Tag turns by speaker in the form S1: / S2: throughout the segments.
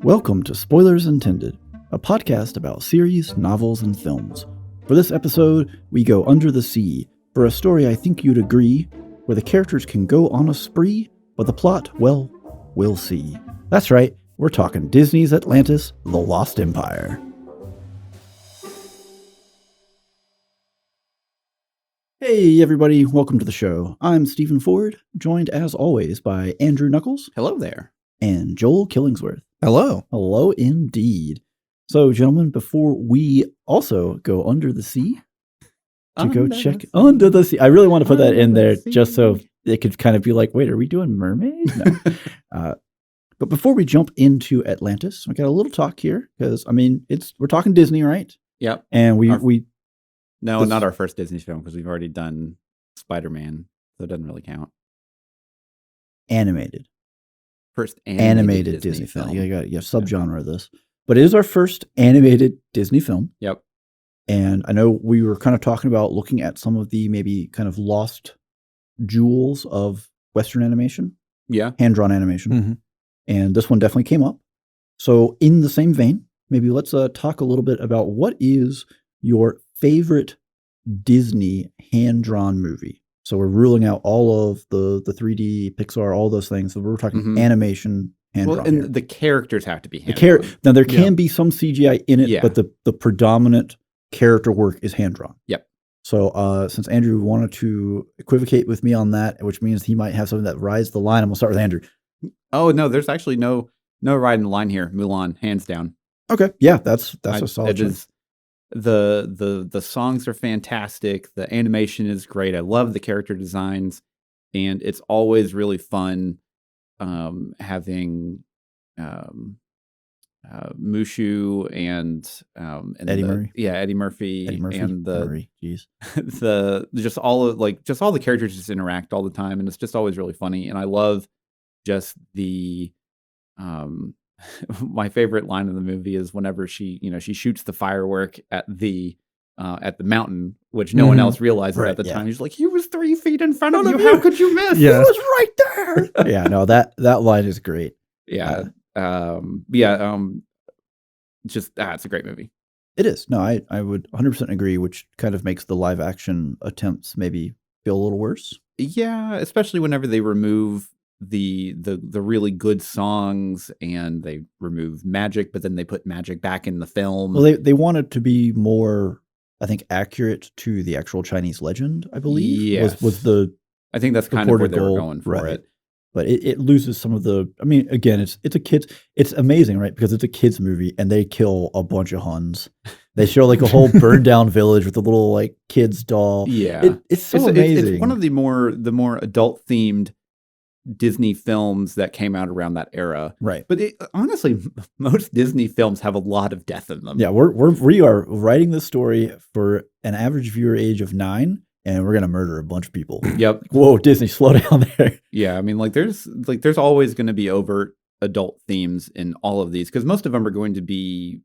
S1: Welcome to Spoilers Intended, a podcast about series, novels, and films. For this episode, we go under the sea for a story I think you'd agree, where the characters can go on a spree, but the plot, well, we'll see. That's right, we're talking Disney's Atlantis, The Lost Empire. Hey everybody, welcome to the show. I'm Stephen Ford, joined as always by Andrew Knuckles.
S2: Hello there.
S1: And Joel Killingsworth.
S3: Hello.
S1: Hello indeed. So, gentlemen, before we also go under the sea to go check under the sea, I really want to put that in there just so it could kind of be like, wait, are we doing mermaids? No. But before we jump into Atlantis, we got a little talk here because, I mean, we're talking Disney, right?
S2: Yep.
S1: And
S2: not our first Disney film because we've already done Spider-Man, so it doesn't really count.
S1: Animated.
S2: First
S1: animated Disney film. You have subgenre of this. But it is our first animated Disney film.
S2: Yep.
S1: And I know we were kind of talking about looking at some of the maybe kind of lost jewels of Western animation.
S2: Yeah.
S1: Hand-drawn animation.
S3: Mm-hmm.
S1: And this one definitely came up. So in the same vein, maybe let's talk a little bit about what is your favorite Disney hand-drawn movie. So we're ruling out all of the 3D, Pixar, all those things. So we're talking animation, hand-drawn.
S2: Well, and
S1: here.
S2: the characters have to be hand-drawn.
S1: Now, there can be some CGI in it,
S2: Yeah.
S1: but the predominant character work is hand-drawn.
S2: Yep.
S1: So since Andrew wanted to equivocate with me on that, which means he might have something that rides the line, I'm going to start with Andrew.
S2: Oh, no, there's actually no riding the line here. Mulan, hands down.
S1: Okay. Yeah, that's a solid choice.
S2: The songs are fantastic. The animation is great. I love the character designs, and it's always really fun having Mushu and
S1: Eddie Murray.
S2: Yeah, Eddie Murphy. And
S1: Murray. Jeez.
S2: just all the characters just interact all the time, and it's just always really funny. And I love just the my favorite line in the movie is whenever she shoots the firework at the mountain, which no one else realizes at the time. He's like, he was 3 feet in front of you. How could you miss?
S3: Yeah.
S1: He was right there. Yeah, no, that line is great.
S2: Yeah. It's a great movie.
S1: It is. No, I would 100% agree, which kind of makes the live action attempts maybe feel a little worse.
S2: Yeah, especially whenever they remove the really good songs and they remove magic, but then they put magic back in the film.
S1: Well, they wanted to be more, I think, accurate to the actual Chinese legend, I believe.
S2: Yes.
S1: Was the
S2: I think that's kind of where they were going for
S1: right.
S2: it.
S1: But it loses some of the, I mean, again, it's a kid's, it's amazing, right? Because it's a kid's movie and they kill a bunch of Huns. They show like a whole burned down village with a little like kid's doll.
S2: Yeah.
S1: It's so amazing.
S2: It's one of the more adult themed Disney films that came out around that era.
S1: Right.
S2: But honestly, most Disney films have a lot of death in them.
S1: Yeah, we are writing this story for an average viewer age of 9, and we're gonna murder a bunch of people.
S2: Yep.
S1: Whoa, Disney, slow down there.
S2: Yeah, I mean, there's always going to be overt adult themes in all of these because most of them are going to be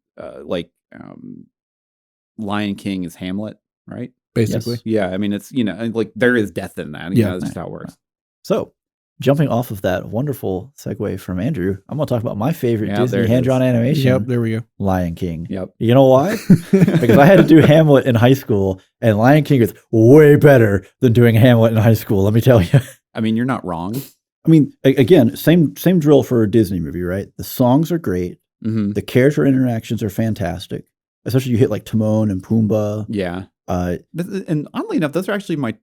S2: Lion King is Hamlet, right?
S3: Basically.
S1: Yes.
S2: Yeah, I mean, it's there is death in that. That's just how it works.
S1: So, jumping off of that wonderful segue from Andrew, I'm going to talk about my favorite Disney hand-drawn animation.
S3: Yep, there we go.
S1: Lion King.
S2: Yep.
S1: You know why? Because I had to do Hamlet in high school, and Lion King is way better than doing Hamlet in high school, let me tell you.
S2: I mean, you're not wrong.
S1: I mean, again, same drill for a Disney movie, right? The songs are great.
S2: Mm-hmm.
S1: The character interactions are fantastic. Especially you hit like Timon and Pumbaa.
S2: Yeah. And oddly enough, those are actually my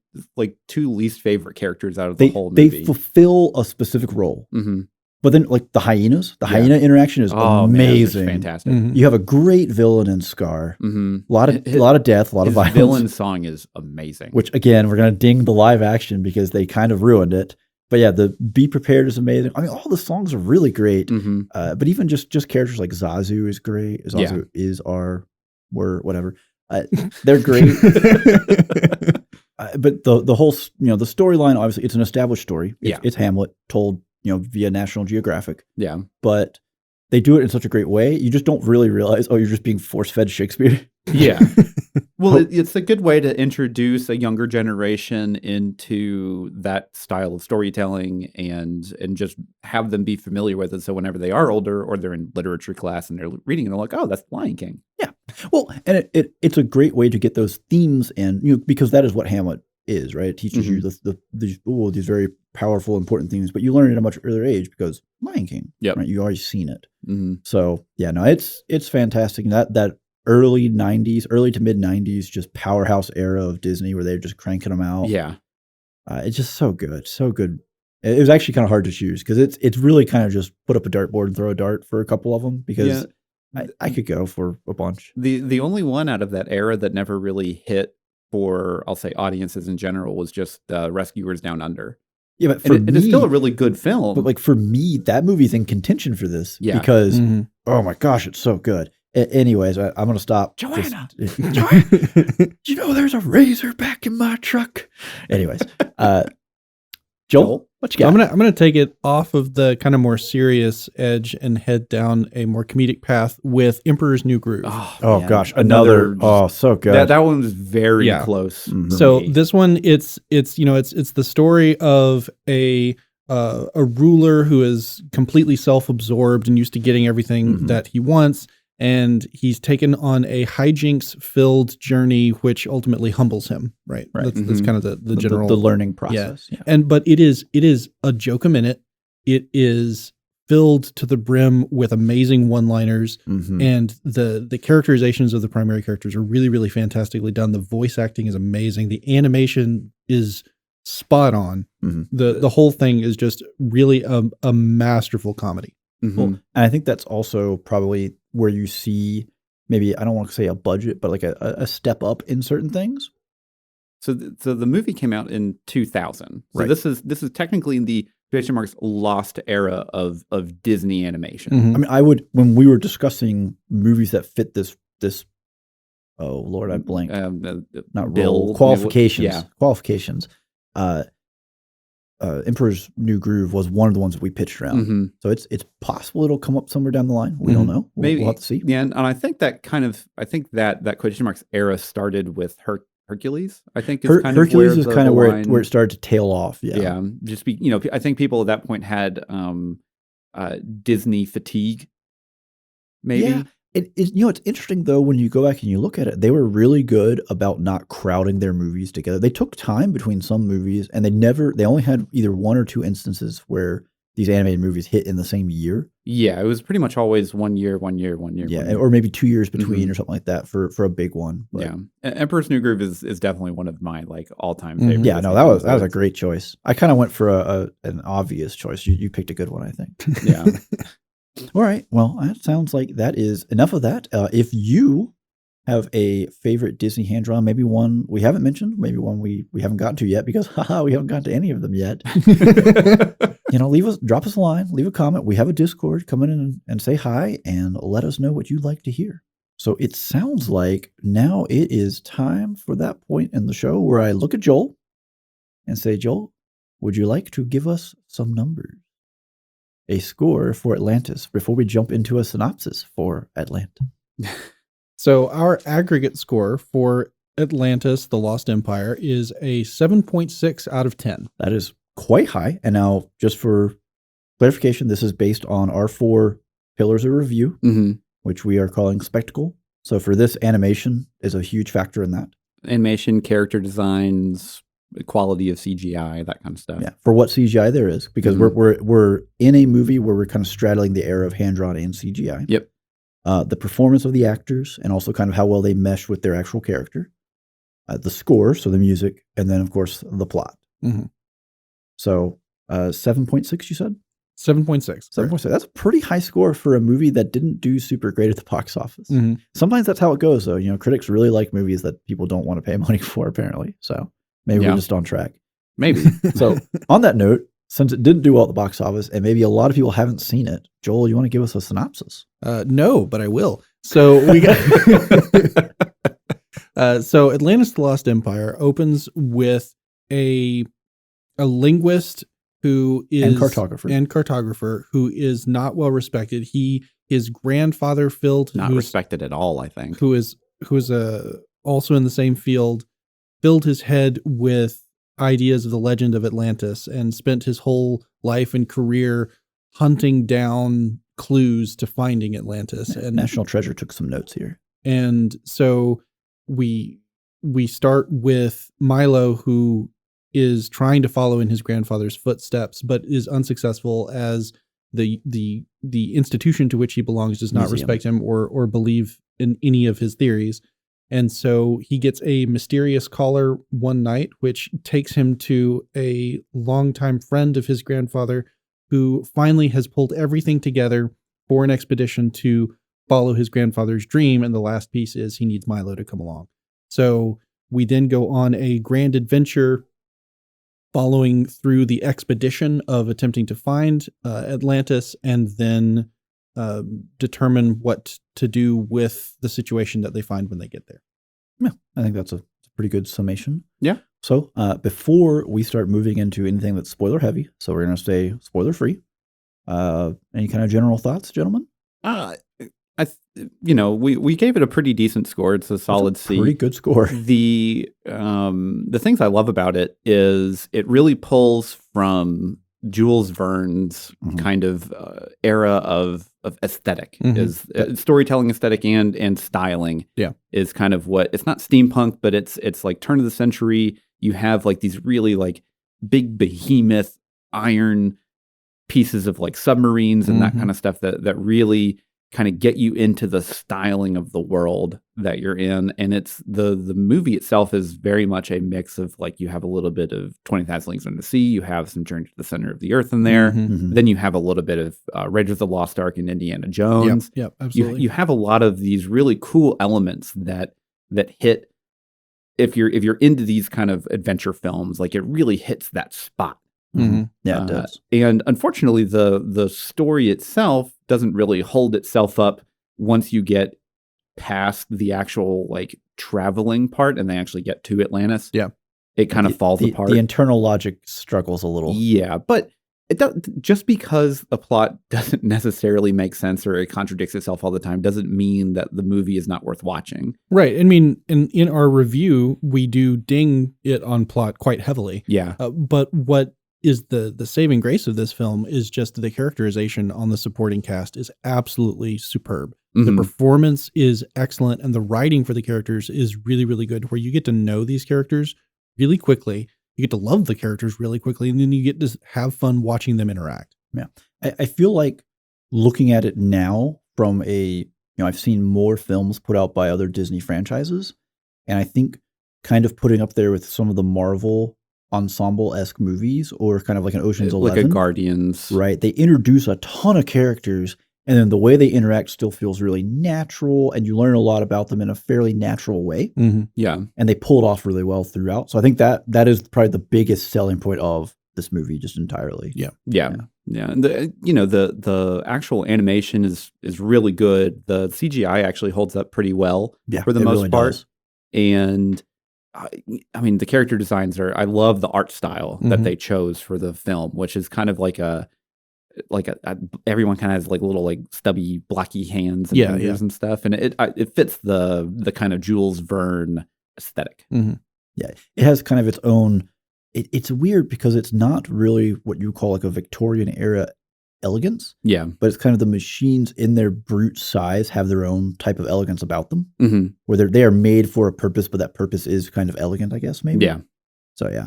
S2: 2 least favorite characters out of the whole
S1: movie.
S2: They
S1: fulfill a specific role.
S2: Mm-hmm.
S1: But then the hyenas, hyena interaction is amazing.
S2: Man, fantastic.
S3: Mm-hmm.
S1: You have a great villain in Scar.
S2: Mm-hmm.
S1: A lot of death, a lot of violence.
S2: Villain song is amazing.
S1: Which again, we're going to ding the live action because they kind of ruined it. But yeah, the Be Prepared is amazing. I mean, all the songs are really great.
S2: Mm-hmm.
S1: But even just characters like Zazu is great. Zazu is our whatever. They're great. But the whole, the storyline, obviously, it's an established story. It's Hamlet told, via National Geographic.
S2: Yeah.
S1: But they do it in such a great way. You just don't really realize, you're just being force-fed Shakespeare.
S2: Yeah. Well, it's a good way to introduce a younger generation into that style of storytelling and just have them be familiar with it. So whenever they are older or they're in literature class and they're reading and they're like, oh, that's Lion King.
S1: Yeah. Well, and it's a great way to get those themes in, because that is what Hamlet is, right? It teaches you these very powerful, important themes, but you learn it at a much earlier age because Lion King, right? You already seen it. So yeah, no, it's fantastic. And that early 90s, early to mid 90s, just powerhouse era of Disney where they're just cranking them out.
S2: Yeah.
S1: It's just so good. So good. It was actually kind of hard to choose because it's really kind of just put up a dartboard and throw a dart for a couple of them because I could go for a bunch.
S2: The only one out of that era that never really hit for, I'll say, audiences in general was just Rescuers Down Under.
S1: Yeah, but for me,
S2: it's still a really good film.
S1: But like for me, that movie's in contention for this because, oh my gosh, it's so good. Anyways, I'm going to stop.
S2: Joanna,
S1: there's a razor back in my truck. Anyways, Joel, what you got?
S3: I'm gonna take it off of the kind of more serious edge and head down a more comedic path with Emperor's New Groove.
S1: Oh gosh, another so good.
S2: That one was very close.
S3: So this one, it's the story of a ruler who is completely self-absorbed and used to getting everything that he wants. And he's taken on a hijinks-filled journey, which ultimately humbles him. Right. That's kind of the general
S1: the learning process.
S3: Yeah. But it is a joke a minute. It is filled to the brim with amazing one-liners, and the characterizations of the primary characters are really, really fantastically done. The voice acting is amazing. The animation is spot on. The whole thing is just really a masterful comedy.
S1: Well, and I think that's also probably where you see maybe, I don't want to say a budget, but like a step up in certain things.
S2: So the movie came out in 2000. So this is technically the quotation marks lost era of Disney animation.
S1: I mean, when we were discussing movies that fit this oh Lord, I blanked. Not role qualifications. Qualifications. Emperor's New Groove was one of the ones that we pitched around. So it's possible it'll come up somewhere down the line. We don't know. We'll have to see.
S2: Yeah, and I think that that quotation marks era started with Hercules. I think is kind
S1: Hercules
S2: of
S1: is kind of where it started to tail off. Yeah.
S2: Just I think people at that point had Disney fatigue. Maybe.
S1: Yeah. It's interesting though when you go back and you look at it, they were really good about not crowding their movies together. They took time between some movies, and they only had either one or two instances where these animated movies hit in the same year.
S2: Yeah, it was pretty much always 1 year.
S1: Yeah, or maybe 2 years between or something like that for a big one. But.
S2: Yeah, Emperor's New Groove is definitely one of my all-time favorites.
S1: Yeah, no, that was a great choice. I kind of went for an obvious choice. You picked a good one, I think.
S2: Yeah.
S1: All right. Well, that sounds like that is enough of that. If you have a favorite Disney hand-drawn, maybe one we haven't mentioned, maybe one we haven't gotten to yet because we haven't gotten to any of them yet. Drop us a line, leave a comment. We have a Discord. Come in and say hi and let us know what you'd like to hear. So it sounds like now it is time for that point in the show where I look at Joel and say, Joel, would you like to give us some numbers? A score for Atlantis before we jump into a synopsis for Atlanta.
S3: So our aggregate score for Atlantis, The Lost Empire, is a 7.6 out of 10.
S1: That is quite high. And now, just for clarification, this is based on our 4 pillars of review, which we are calling spectacle. So for this, animation is a huge factor in that.
S2: Animation, character designs, quality of CGI, that kind of stuff.
S1: Yeah, for what CGI there is, because we're in a movie where we're kind of straddling the era of hand-drawn and CGI.
S2: Yep.
S1: The performance of the actors and also kind of how well they mesh with their actual character. The score, so the music, and then, of course, the plot. So 7.6, you said?
S3: 7.6.
S1: 7.6. That's a pretty high score for a movie that didn't do super great at the box office. Sometimes that's how it goes, though. Critics really like movies that people don't want to pay money for, apparently. So maybe we're just on track.
S2: Maybe.
S1: So on that note, since it didn't do well at the box office, and maybe a lot of people haven't seen it, Joel, you want to give us a synopsis?
S3: No, but I will. So we got so Atlantis: The Lost Empire opens with a linguist who is
S1: and cartographer
S3: who is not well respected. His grandfather Phil,
S2: not respected at all, I think.
S3: Who is also in the same field, filled his head with ideas of the legend of Atlantis and spent his whole life and career hunting down clues to finding Atlantis. And
S1: National Treasure took some notes here.
S3: And so we start with Milo, who is trying to follow in his grandfather's footsteps, but is unsuccessful as the institution to which he belongs does not respect him or believe in any of his theories. And so he gets a mysterious caller one night, which takes him to a longtime friend of his grandfather who finally has pulled everything together for an expedition to follow his grandfather's dream. And the last piece is he needs Milo to come along. So we then go on a grand adventure following through the expedition of attempting to find Atlantis and then determine what to do with the situation that they find when they get there.
S1: Yeah, I think that's a pretty good summation.
S2: Yeah.
S1: So before we start moving into anything that's spoiler heavy, so we're going to stay spoiler free. Any kind of general thoughts, gentlemen?
S2: We gave it a pretty decent score. It's a solid C.
S1: Pretty good score.
S2: The things I love about it is it really pulls from Jules Verne's kind of era of aesthetic, is storytelling aesthetic and styling.
S3: Yeah,
S2: is kind of what it's not steampunk, but it's like turn of the century. You have like these really like big behemoth iron pieces of like submarines and that kind of stuff that really kind of get you into the styling of the world that you're in. And it's the movie itself is very much a mix of like, you have a little bit of 20,000 Leagues Under the Sea, you have some Journey to the Center of the Earth in there. Then you have a little bit of Raiders of the Lost Ark and Indiana Jones.
S3: Yep, absolutely.
S2: You have a lot of these really cool elements that hit, if you're into these kind of adventure films, like it really hits that spot.
S1: Yeah, it does.
S2: And unfortunately, the story itself doesn't really hold itself up once you get past the actual like traveling part and they actually get to Atlantis.
S3: Yeah,
S2: it kind of falls apart.
S1: The internal logic struggles a little.
S2: Yeah, but it just because a plot doesn't necessarily make sense or it contradicts itself all the time doesn't mean that the movie is not worth watching.
S3: Right. I mean, in our review, we do ding it on plot quite heavily.
S2: Yeah.
S3: But what is the saving grace of this film is just the characterization on the supporting cast is absolutely superb. The performance is excellent and the writing for the characters is really, really good, where you get to know these characters really quickly. You get to love the characters really quickly, and then you get to have fun watching them interact.
S1: Yeah. I feel like looking at it now from I've seen more films put out by other Disney franchises, and I think kind of putting up there with some of the Marvel ensemble-esque movies or kind of like an Ocean's 11.
S2: Like a Guardians.
S1: Right. They introduce a ton of characters and then the way they interact still feels really natural and you learn a lot about them in a fairly natural way.
S2: Yeah.
S1: And they pull it off really well throughout. So I think that is probably the biggest selling point of this movie just entirely.
S2: Yeah. And the actual animation is really good. The CGI actually holds up pretty well for the most
S1: really
S2: part.
S1: Does.
S2: And I mean, the character designs I love the art style that they chose for the film, which is kind of like everyone kind of has like little like stubby blocky hands and fingers and stuff. And it fits the kind of Jules Verne aesthetic.
S1: Yeah. It has kind of its own, it's weird because it's not really what you call like a Victorian era elegance.
S2: Yeah.
S1: But it's kind of the machines in their brute size have their own type of elegance about them. Where they are made for a purpose, but that purpose is kind of elegant, I guess, maybe.
S2: Yeah.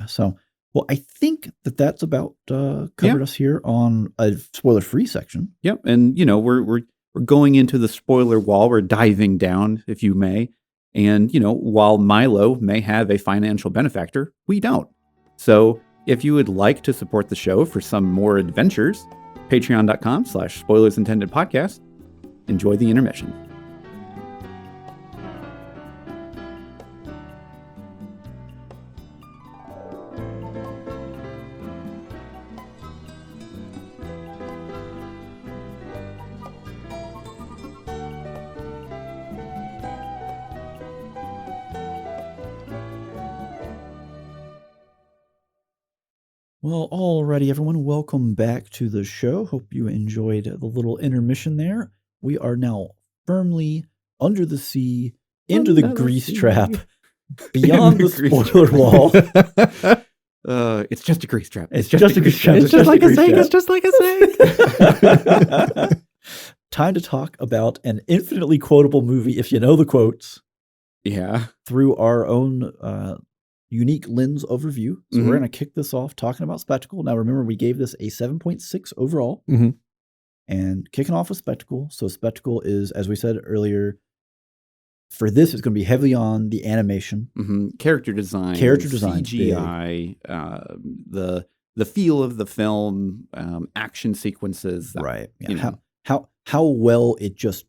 S1: So, well, I think that's about covered us here on a spoiler-free section.
S2: Yep. And, we're going into the spoiler wall. We're diving down, if you may. And, while Milo may have a financial benefactor, we don't. So if you would like to support the show for some more adventures, patreon.com/spoilersintendedpodcast. Enjoy the intermission.
S1: Well, alrighty, everyone. Welcome back to the show. Hope you enjoyed the little intermission there. We are now firmly under the sea into the grease trap, beyond the spoiler wall.
S2: It's just a grease trap.
S1: It's just a grease trap.
S3: It's just like a snake. It's just like a snake.
S1: Time to talk about an infinitely quotable movie, if you know the quotes.
S2: Yeah.
S1: Through our own unique lens of review. So we're going to kick this off talking about Spectacle. Now, remember, we gave this a 7.6 overall. And kicking off with Spectacle. So Spectacle is, as we said earlier, for this, it's going to be heavily on the animation.
S2: Character design. CGI, the feel of the film, action sequences. That,
S1: right. Yeah. How well it just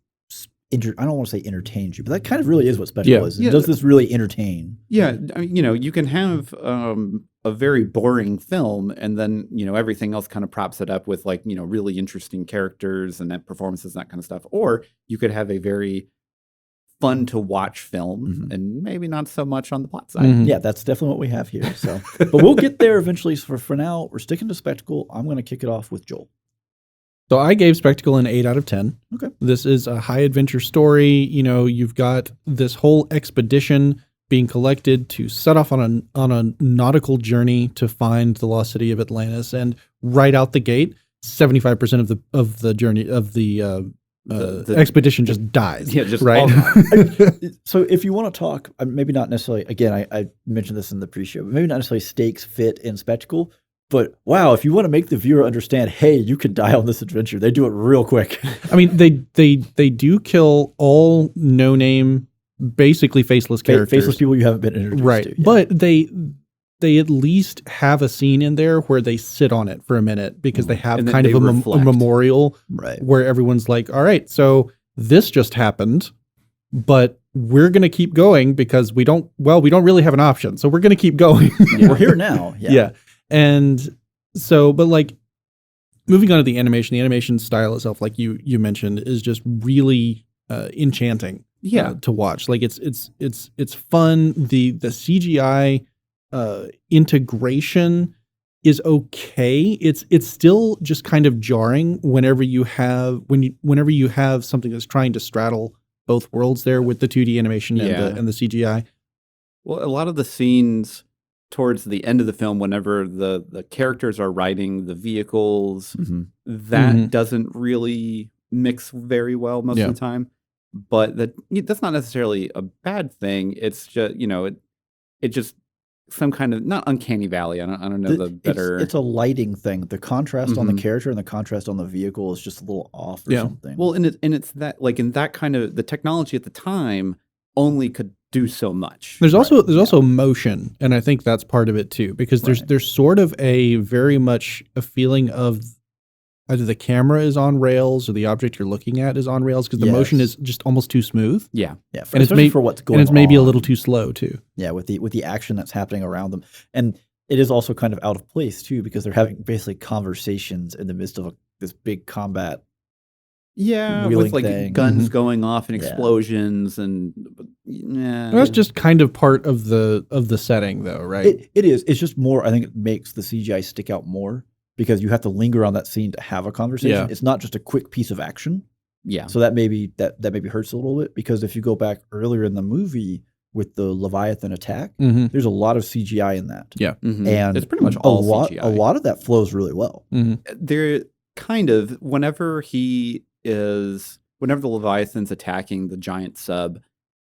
S1: I don't want to say entertains you, but that kind of really is what Spectacle is. Does this really entertain?
S2: Yeah, I mean, you can have a very boring film, and then everything else kind of props it up with like really interesting characters and performances and that kind of stuff. Or you could have a very fun to watch film, and maybe not so much on the plot side.
S1: Yeah, that's definitely what we have here. So, but we'll get there eventually. So for now, we're sticking to Spectacle. I'm going to kick it off with Joel.
S3: So I gave Spectacle an 8 out of 10.
S1: Okay.
S3: This is a high adventure story. You've got this whole expedition being collected to set off on a nautical journey to find the lost city of Atlantis. And right out the gate, 75% of the journey of the expedition just dies.
S2: Yeah, just
S3: right.
S1: So if you want to talk, maybe not necessarily, again, I mentioned this in the pre-show, but maybe not necessarily stakes fit in Spectacle. But wow, if you want to make the viewer understand, hey, you could die on this adventure, they do it real quick.
S3: I mean, they do kill all no-name, basically faceless characters.
S1: Faceless people you haven't been introduced to.
S3: Yeah. But they at least have a scene in there where they sit on it for a minute because they have kind of a memorial where everyone's like, all right, so this just happened, but we're going to keep going because we don't really have an option. So we're going to keep going.
S1: We're here now.
S3: Yeah. And so, but like moving on to the animation style itself, like you mentioned, is just really enchanting to watch. Like it's fun. The CGI integration is okay. It's still just kind of jarring whenever you have something that's trying to straddle both worlds there with the 2D animation and the CGI.
S2: Well, a lot of the scenes towards the end of the film, whenever the characters are riding the vehicles, that doesn't really mix very well most of the time. But that's not necessarily a bad thing. It's just it just some kind of not uncanny valley. I don't know the better.
S1: It's a lighting thing. The contrast on the character and the contrast on the vehicle is just a little off or something.
S2: Well, and it's that like in that kind of the technology at the time only could do so much.
S3: There's also motion, and I think that's part of it too, because there's sort of a very much a feeling of either the camera is on rails or the object you're looking at is on rails because the motion is just almost too smooth.
S2: Yeah.
S1: And it's for what's going on.
S3: And it's maybe a little too slow too.
S1: Yeah, with the action that's happening around them. And it is also kind of out of place too because they're having basically conversations in the midst of this big combat.
S2: Yeah, with like guns going off and explosions and
S3: that's just kind of part of the setting though, right?
S1: It is. It's just more, I think it makes the CGI stick out more because you have to linger on that scene to have a conversation. Yeah. It's not just a quick piece of action.
S2: Yeah.
S1: So that maybe hurts a little bit because if you go back earlier in the movie with the Leviathan attack, there's a lot of CGI in that.
S3: Yeah.
S1: And
S2: it's pretty much all CGI.
S1: A lot of that flows really well.
S2: They're kind of whenever the Leviathan's attacking the giant sub,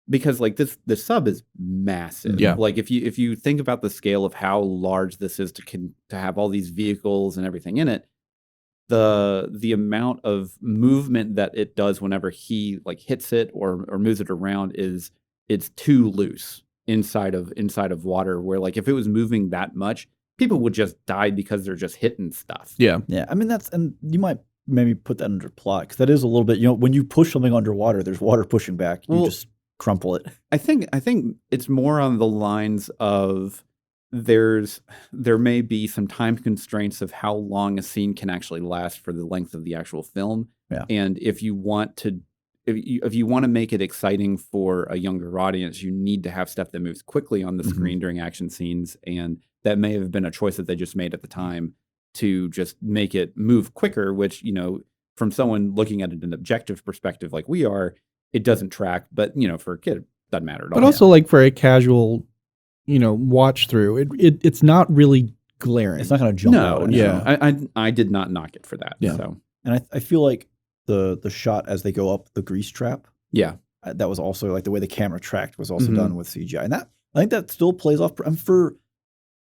S2: because like the sub is massive.
S3: Yeah.
S2: Like if you think about the scale of how large this is to have all these vehicles and everything in it, the amount of movement that it does whenever he like hits it or moves it around it's too loose inside of water, where like if it was moving that much, people would just die because they're just hitting stuff.
S3: Yeah.
S1: Yeah. I mean, and you might maybe put that under plot because that is a little bit, when you push something underwater, there's water pushing back. You just crumple it.
S2: I think it's more on the lines of there may be some time constraints of how long a scene can actually last for the length of the actual film.
S1: Yeah.
S2: And if you want to make it exciting for a younger audience, you need to have stuff that moves quickly on the screen during action scenes. And that may have been a choice that they just made at the time to just make it move quicker, which, from someone looking at it in an objective perspective like we are, it doesn't track. But, for a kid, doesn't matter at all.
S3: But also, like for a casual, watch through, it's not really glaring.
S1: It's not going to jump out.
S3: Yeah.
S2: I did not knock it for that.
S3: Yeah.
S2: So.
S1: And I feel like the shot as they go up the grease trap.
S2: Yeah.
S1: That was also like the way the camera tracked was also done with CGI. And that I think that still plays off for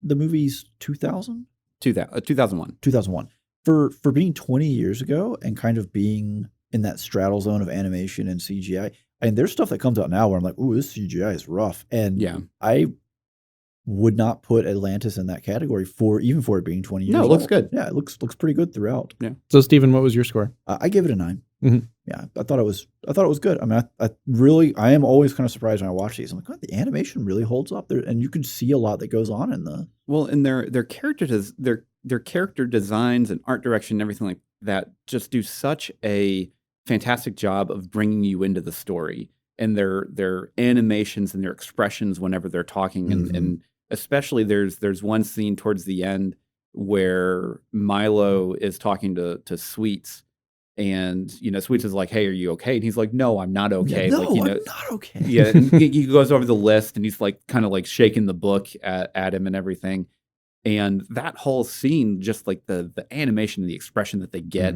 S1: the movie's 2000?
S2: 2001.
S1: 2001. For being 20 years ago and kind of being in that straddle zone of animation and CGI. I mean, there's stuff that comes out now where I'm like, ooh, this CGI is rough. And I would not put Atlantis in that category even for it being 20 years old.
S2: No, it looks good.
S1: Yeah, it looks pretty good throughout.
S3: Yeah. So, Stephen, what was your score?
S1: I gave it a 9. Yeah, I thought it was good. I mean, I am always kind of surprised when I watch these. I'm like, God, the animation really holds up there, and you can see a lot that goes on in the.
S2: Well, and their character designs and art direction and everything like that just do such a fantastic job of bringing you into the story, and their animations and their expressions whenever they're talking, and especially there's one scene towards the end where Milo is talking to Sweets. And Sweets is like, "Hey, are you okay?" And he's like, "No, I'm not okay."
S1: No,
S2: like,
S1: I'm not okay.
S2: Yeah, and he goes over the list and he's like, kind of like shaking the book at him and everything. And that whole scene, just like the animation and the expression that they get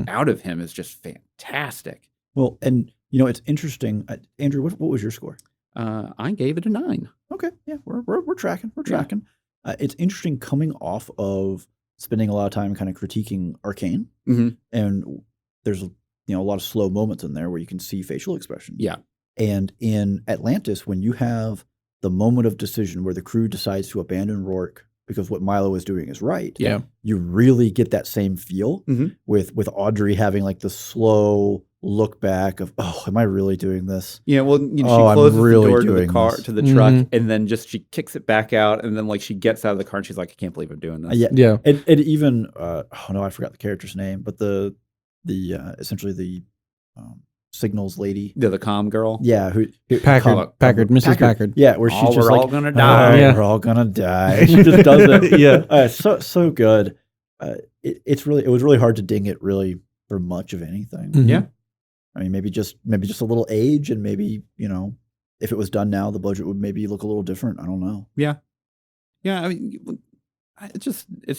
S2: out of him, is just fantastic.
S1: Well, and it's interesting, Andrew. What was your score?
S2: I gave it a 9.
S1: Okay, yeah, we're tracking. We're tracking. It's interesting coming off of spending a lot of time kind of critiquing Arcane, and there's a lot of slow moments in there where you can see facial expressions.
S2: Yeah.
S1: And in Atlantis, when you have the moment of decision where the crew decides to abandon Rourke because what Milo is doing is right, you really get that same feel with Audrey having like the slow look back of, oh, am I really doing this?
S2: Yeah, well, she closes the door to the car, to the truck, and then she kicks it back out, and then like she gets out of the car and she's like, I can't believe I'm doing this.
S1: Yeah. And even I forgot the character's name, but the essentially the signals lady.
S2: Yeah, the comm girl.
S1: Yeah, who
S3: Packard, Mrs. Packard.
S1: Yeah, where she's just
S2: we're
S1: like,
S2: all gonna die.
S1: We're all gonna die. She just does it. Yeah, so good. It was really hard to ding it really for much of anything.
S2: Yeah.
S1: I mean, maybe just a little age, and maybe if it was done now, the budget would maybe look a little different. I don't know.
S2: Yeah. I mean, it's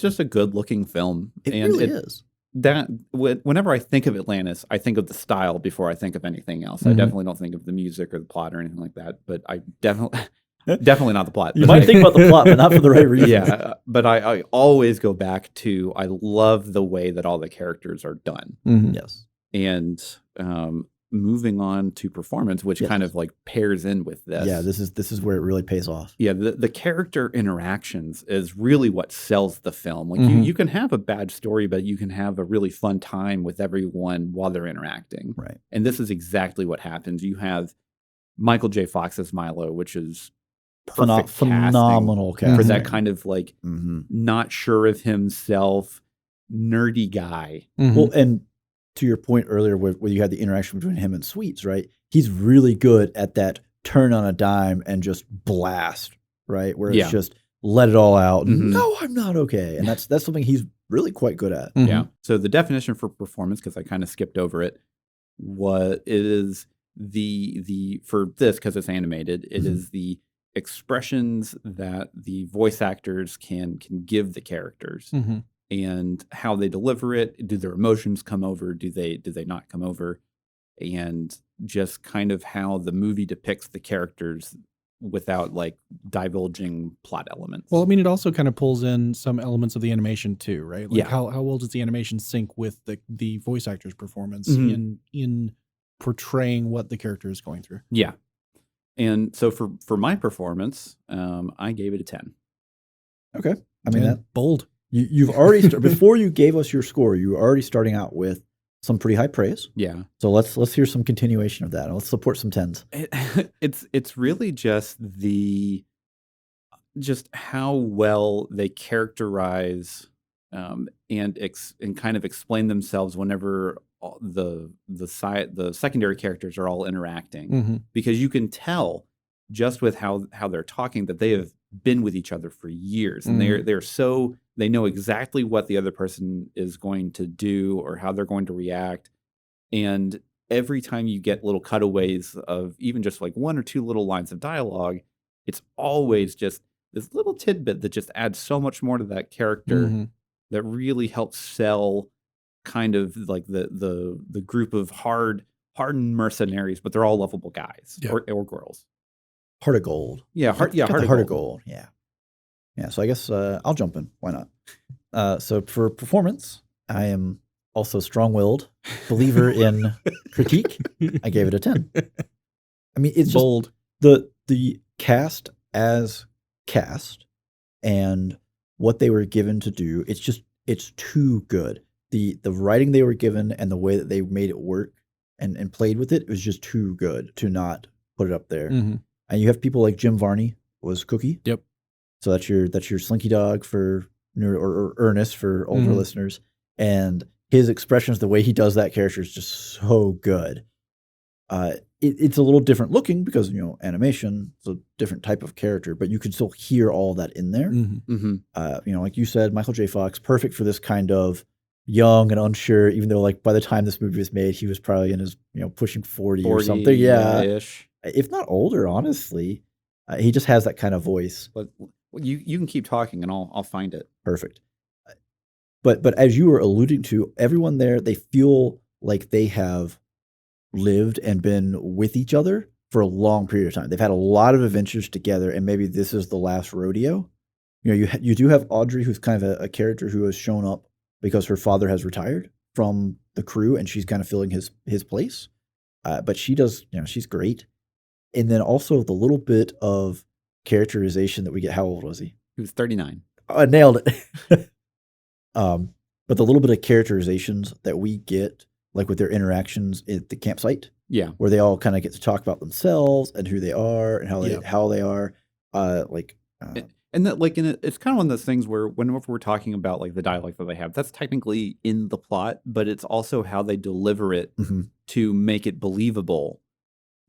S2: just a good looking film.
S1: It really is.
S2: That whenever I think of Atlantis, I think of the style before I think of anything else. I definitely don't think of the music or the plot or anything like that. But I definitely not the plot.
S1: You might think about the plot, but not for the right reason.
S2: Yeah, but I always go back to, I love the way that all the characters are done.
S1: Yes.
S2: And moving on to performance, which kind of like pairs in with this.
S1: Yeah, this is where it really pays off.
S2: Yeah, the character interactions is really what sells the film. Like you can have a bad story, but you can have a really fun time with everyone while they're interacting.
S1: Right.
S2: And this is exactly what happens. You have Michael J. Fox as Milo, which is
S1: phenomenal casting
S2: for that kind of like not sure of himself, nerdy guy.
S1: Well, and to your point earlier where you had the interaction between him and Sweets, right? He's really good at that turn on a dime and just blast, right? Where it's just let it all out. No, I'm not okay. And that's something he's really quite good at.
S2: Yeah. So the definition for performance, because I kind of skipped over it, what it is the for this, because it's animated, it is the expressions that the voice actors can give the characters. And how they deliver it. Do their emotions come over? Do they not come over? And just kind of how the movie depicts the characters without like divulging plot elements.
S3: Well, I mean, it also kind of pulls in some elements of the animation too, right? Like
S2: yeah.
S3: How well does the animation sync with the voice actor's performance in portraying what the character is going through?
S2: Yeah. And so for my performance, I gave it a 10.
S1: Okay. I mean, that
S3: bold.
S1: You've already before you gave us your score, you were already starting out with some pretty high praise.
S2: Yeah.
S1: So let's hear some continuation of that. Let's support some 10s.
S2: It's really just how well they characterize and kind of explain themselves whenever the secondary characters are all interacting, because you can tell just with how they're talking that they have been with each other for years, and they know exactly what the other person is going to do or how they're going to react. And every time you get little cutaways of even just like one or two little lines of dialogue, it's always just this little tidbit that just adds so much more to that character that really helps sell kind of like the group of hardened mercenaries, but they're all lovable guys or girls.
S1: Heart of gold.
S2: Yeah, heart
S1: of gold. Yeah. Yeah, so I guess I'll jump in. Why not? So for performance, I am also strong-willed, believer in critique. I gave it a 10. I mean, it's
S3: bold.
S1: Just the cast as cast and what they were given to do. It's too good. The writing they were given and the way that they made it work and played with it was just too good to not put it up there. And you have people like Jim Varney was Cookie.
S3: Yep.
S1: So that's your Slinky Dog for or Ernest for older listeners, and his expressions, the way he does that character is just so good. It's a little different looking because animation, it's a different type of character, but you can still hear all that in there. Like you said, Michael J. Fox, perfect for this kind of young and unsure. Even though, like by the time this movie was made, he was probably in his pushing 40 or something. Yeah, ish. If not older, honestly. He just has that kind of voice.
S2: But you can keep talking, and I'll find it.
S1: Perfect. But as you were alluding to, everyone there, they feel like they have lived and been with each other for a long period of time. They've had a lot of adventures together, and maybe this is the last rodeo. You do have Audrey, who's kind of a character who has shown up because her father has retired from the crew, and she's kind of filling his place. But she does, she's great. And then also the little bit of characterization that we get. How old was he?
S2: He was 39.
S1: I nailed it. But the little bit of characterizations that we get, like with their interactions at the campsite, where they all kind of get to talk about themselves and who they are and how they are,
S2: and that it's kind of one of those things where whenever we're talking about like the dialogue that they have, that's technically in the plot, but it's also how they deliver it to make it believable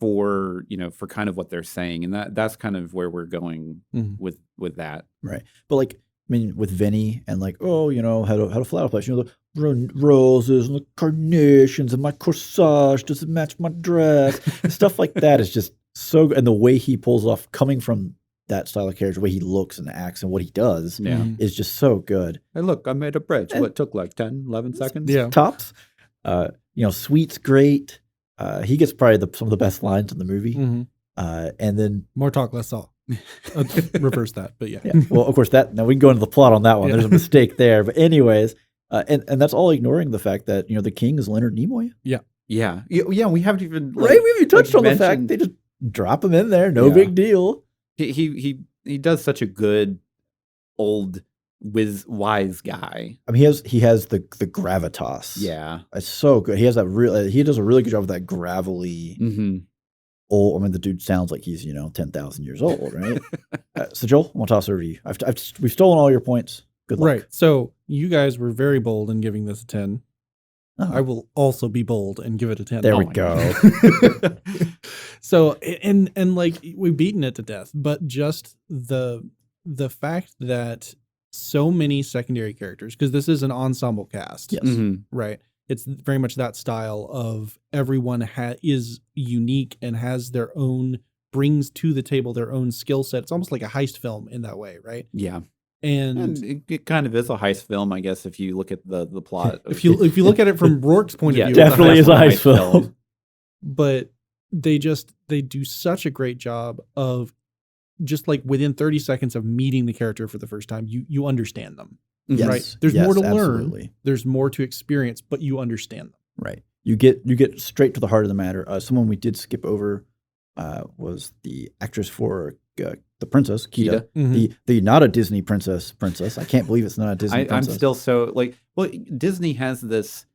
S2: for kind of what they're saying, and that's kind of where we're going with that,
S1: right? But like, I mean, with Vinny and like, how to flower place, the roses and the carnations and my corsage doesn't match my dress, stuff like that is just so good. And the way he pulls off, coming from that style of character, the way he looks and acts and what he does is just so good.
S2: Hey, look, I made a bridge. What took like 10, 11 seconds?
S1: Yeah, tops. Sweet's great. He gets probably some of the best lines in the movie. And then
S3: more talk, less talk. Reverse that, but yeah.
S1: Well, of course, now we can go into the plot on that one. There's a mistake there, but anyways, and that's all ignoring the fact that the king is Leonard Nimoy.
S2: Yeah. We haven't even
S1: we haven't touched on the fact they just drop him in there, no big deal.
S2: He does such a good old wise guy.
S1: I mean, he has the gravitas.
S2: Yeah,
S1: it's so good. He has that he does a really good job with that gravelly. Old. I mean, the dude sounds like he's 10,000 years old, right? So Joel, I want to toss over to you. We've stolen all your points. Good luck.
S3: Right. So you guys were very bold in giving this a 10. Oh. I will also be bold and give it a 10.
S1: There we go.
S3: So and like we've beaten it to death, but just the fact that so many secondary characters, because this is an ensemble cast,
S1: yes,
S3: right? It's very much that style of everyone is unique and has their own, brings to the table their own skill set. It's almost like a heist film in that way, right?
S2: Yeah.
S3: And
S2: it kind of is a heist film, I guess, if you look at the plot.
S3: if you look at it from Rourke's point of view,
S1: definitely is a heist film.
S3: But they do such a great job of just like within 30 seconds of meeting the character for the first time, you understand them.
S1: Yes.
S3: Right. There's more to
S1: absolutely.
S3: learn. There's more to experience, but you understand them.
S1: Right. You get straight to the heart of the matter. Someone we did skip over was the actress for the princess, Kida. The not a Disney princess. I can't believe it's not a Disney princess.
S2: I'm still so Disney has this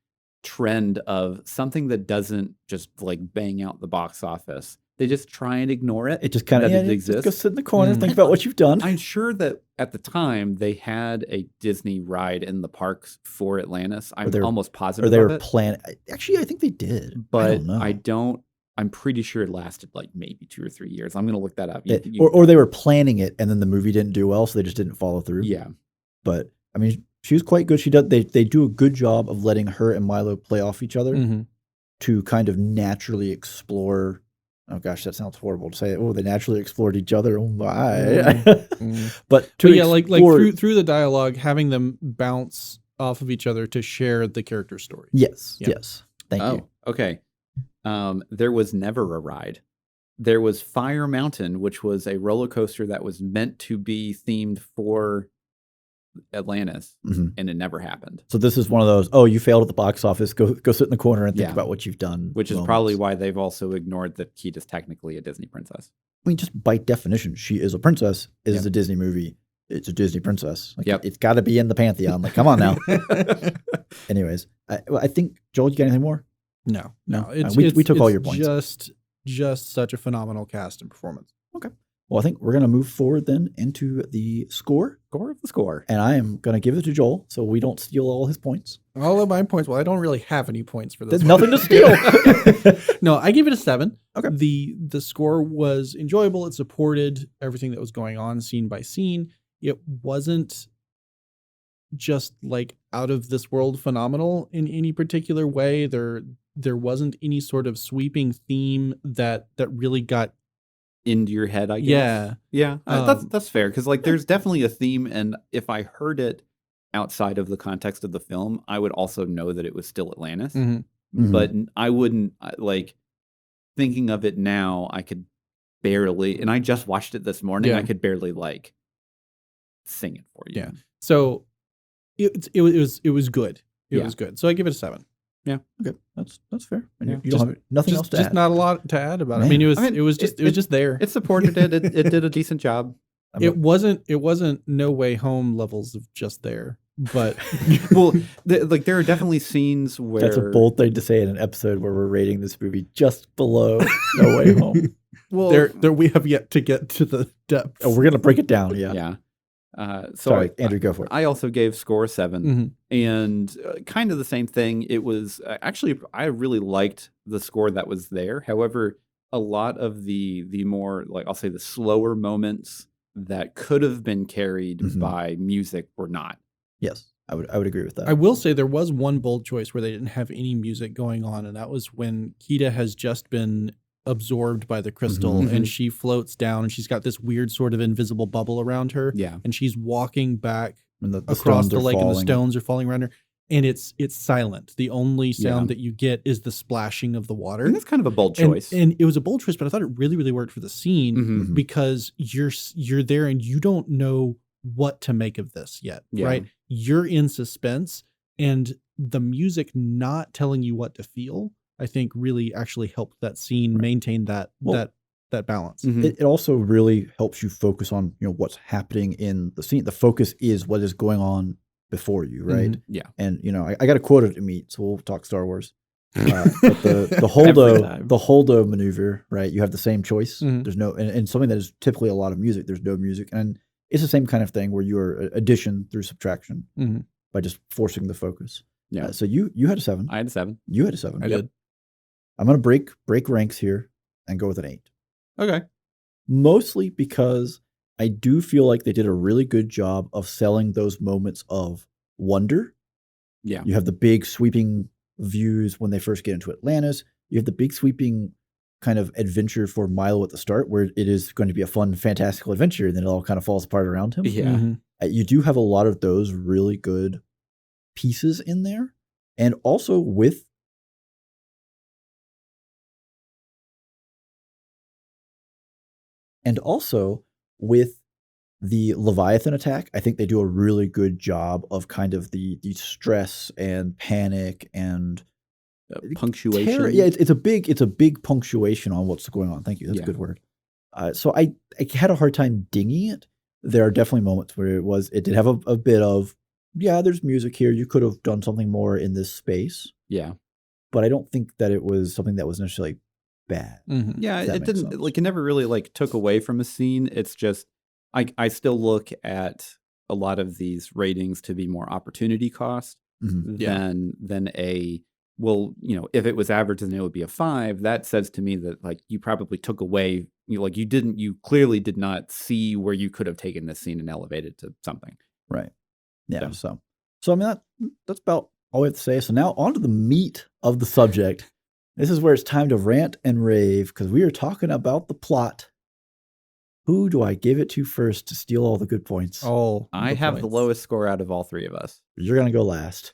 S2: trend of something that doesn't just like bang out the box office. They just try and ignore it.
S1: It just kind of exists. Go sit in the corner, think about what you've done.
S2: I'm sure that at the time they had a Disney ride in the parks for Atlantis. I'm almost positive.
S1: Or they were planning. Actually, I think they did,
S2: but I don't. I'm pretty sure it lasted like maybe 2 or 3 years. I'm going to look that up.
S1: Or they were planning it, and then the movie didn't do well, so they just didn't follow through.
S2: Yeah,
S1: but I mean, she was quite good. They do a good job of letting her and Milo play off each other. to kind of naturally explore. Oh gosh, that sounds horrible to say. Oh, they naturally explored each other. Oh my! But
S3: yeah, like through the dialogue, having them bounce off of each other to share the character story.
S1: Yes, yes. Thank you.
S2: Okay. There was never a ride. There was Fire Mountain, which was a roller coaster that was meant to be themed for Atlantis, and it never happened.
S1: So this is one of those, oh, you failed at the box office, go sit in the corner and think about what you've done.
S2: Which is probably why they've also ignored that Kita's technically a Disney princess.
S1: I mean, just by definition, she is a princess. It is a Disney movie. It's a Disney princess. Like, it's got to be in the pantheon. Like, come on now. Anyways, I think, Joel, you got anything more?
S3: No.
S1: We took all your points.
S3: Just such a phenomenal cast and performance.
S1: Okay. Well, I think we're going to move forward then into the score.
S2: Score of the score.
S1: And I am going to give it to Joel so we don't steal all his points.
S3: All of my points. Well, I don't really have any points for this.
S1: There's nothing to steal.
S3: No, I give it a 7.
S1: Okay.
S3: The score was enjoyable. It supported everything that was going on scene by scene. It wasn't just like out of this world phenomenal in any particular way. There wasn't any sort of sweeping theme that really got
S2: into your head, I guess. Yeah. That's fair, because like there's definitely a theme, and if I heard it outside of the context of the film, I would also know that it was still Atlantis. But I wouldn't, like, thinking of it now, I could barely, and I just watched it this morning, I could barely like sing it for you.
S3: Yeah. So it was good. It was good. So I give it a 7.
S1: Yeah. Okay. That's fair. And you don't have nothing else to add.
S3: Just not a lot to add about it. I mean, it was just there.
S2: It supported it. It did a decent job.
S3: It wasn't No Way Home levels of just there, but
S2: well, there are definitely scenes where
S1: that's a bold thing to say in an episode where we're rating this movie just below No Way Home.
S3: Well, there we have yet to get to the depth.
S1: Oh, we're gonna break it down. Yeah.
S2: Yeah.
S1: Sorry, Andrew, go for it.
S2: I also gave score 7, and kind of the same thing. It was actually, I really liked the score that was there. However, a lot of the more, like, I'll say the slower moments that could have been carried by music were not.
S1: Yes, I would agree with that.
S3: I will say there was one bold choice where they didn't have any music going on, and that was when Kita has just been absorbed by the crystal and she floats down, and she's got this weird sort of invisible bubble around her.
S2: Yeah.
S3: And she's walking back
S1: the
S3: across the lake, and the stones are falling around her. And it's silent. The only sound that you get is the splashing of the water.
S2: And that's kind of a bold choice.
S3: And it was a bold choice, but I thought it really, really worked for the scene because you're there and you don't know what to make of this yet, right? You're in suspense, and the music not telling you what to feel, I think, really actually helped that scene maintain that balance.
S1: It also really helps you focus on what's happening in the scene. The focus is what is going on before you, right?
S2: Yeah.
S1: And I got a quote to meet, so we'll talk Star Wars. But the holdo maneuver, right? You have the same choice. There's no, and something that is typically a lot of music. There's no music, and it's the same kind of thing where you are addition through subtraction by just forcing the focus. Yeah. So you had a 7.
S2: I had a 7.
S1: You had a 7.
S3: I did.
S1: I'm gonna break ranks here and go with an 8.
S2: Okay.
S1: Mostly because I do feel like they did a really good job of selling those moments of wonder.
S2: Yeah.
S1: You have the big sweeping views when they first get into Atlantis. You have the big sweeping kind of adventure for Milo at the start, where it is going to be a fun, fantastical adventure, and then it all kind of falls apart around him.
S2: Yeah.
S1: You do have a lot of those really good pieces in there. And also with the Leviathan attack, I think they do a really good job of kind of the stress and panic and
S2: punctuation.
S1: Terror. Yeah, it's a big punctuation on what's going on. Thank you. That's a good word. So I had a hard time dinging it. There are definitely moments where it did have a bit of, there's music here. You could have done something more in this space.
S2: Yeah.
S1: But I don't think that it was something that was necessarily bad.
S2: Yeah, it didn't sense. Like, it never really like took away from a scene. It's just I still look at a lot of these ratings to be more opportunity cost than a, well, if it was average then it would be a 5. That says to me that like you probably took away, you clearly did not see where you could have taken this scene and elevated to something.
S1: Right. Yeah. So I mean that's about all we have to say. So now on to the meat of the subject. This is where it's time to rant and rave because we are talking about the plot. Who do I give it to first to steal all the good points?
S2: I have the lowest score out of all three of us.
S1: You're going to go last.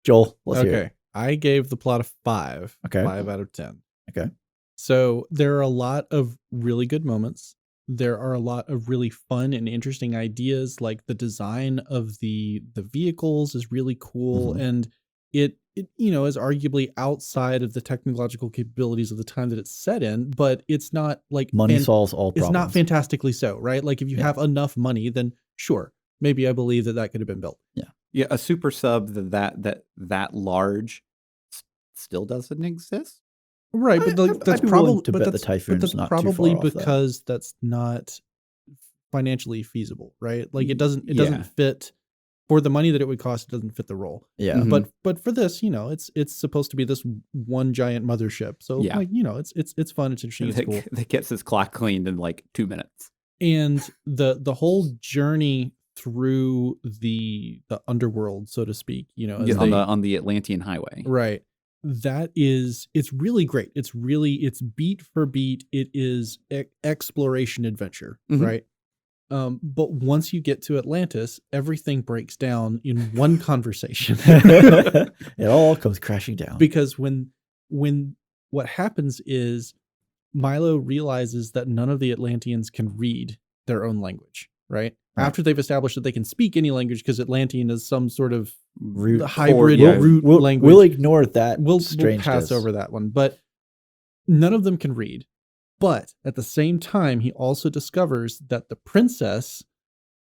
S1: Joel, let's hear it.
S3: I gave the plot a 5.
S1: Okay.
S3: 5 out of 10.
S1: Okay.
S3: So there are a lot of really good moments. There are a lot of really fun and interesting ideas, like the design of the vehicles is really cool. Mm-hmm. And it is arguably outside of the technological capabilities of the time that it's set in, but it's not like
S1: money solves all problems.
S3: It's not fantastically so, right? Like if you have enough money, then sure, maybe I believe that could have been built.
S1: Yeah.
S2: Yeah. A super sub that large still doesn't exist.
S3: Right. But that's probably,
S1: because
S3: that's not financially feasible, right? Like it doesn't fit. For the money that it would cost, it doesn't fit the role.
S1: Yeah.
S3: Mm-hmm. But for this, it's supposed to be this one giant mothership. So like, it's fun, it's interesting, it's cool.
S2: That gets his clock cleaned in like 2 minutes.
S3: And the whole journey through the underworld, so to speak,
S2: on the Atlantean highway.
S3: Right. It's really great. It's beat for beat. It is exploration adventure, mm-hmm. right? But once you get to Atlantis, everything breaks down in one conversation.
S1: It all comes crashing down.
S3: Because when what happens is Milo realizes that none of the Atlanteans can read their own language, right? After they've established that they can speak any language, because Atlantean is some sort of hybrid root language.
S1: We'll ignore that.
S3: We'll pass over that one. But none of them can read. But at the same time, he also discovers that the princess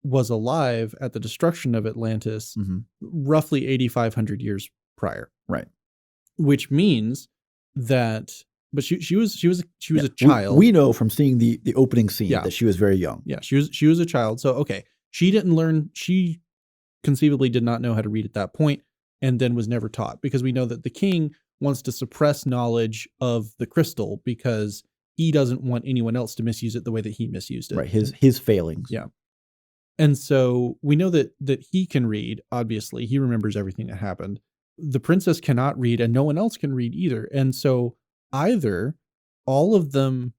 S3: was alive at the destruction of Atlantis, mm-hmm. roughly 8,500 years prior.
S1: Right.
S3: Which means that, but she was a child.
S1: We know from seeing the opening scene that she was very young.
S3: Yeah, she was a child. So okay, she conceivably did not know how to read at that point, and then was never taught, because we know that the king wants to suppress knowledge of the crystal because he doesn't want anyone else to misuse it the way that he misused it.
S1: Right, his failings.
S3: Yeah. And so we know that he can read, obviously. He remembers everything that happened. The princess cannot read, and no one else can read either. And so either all of them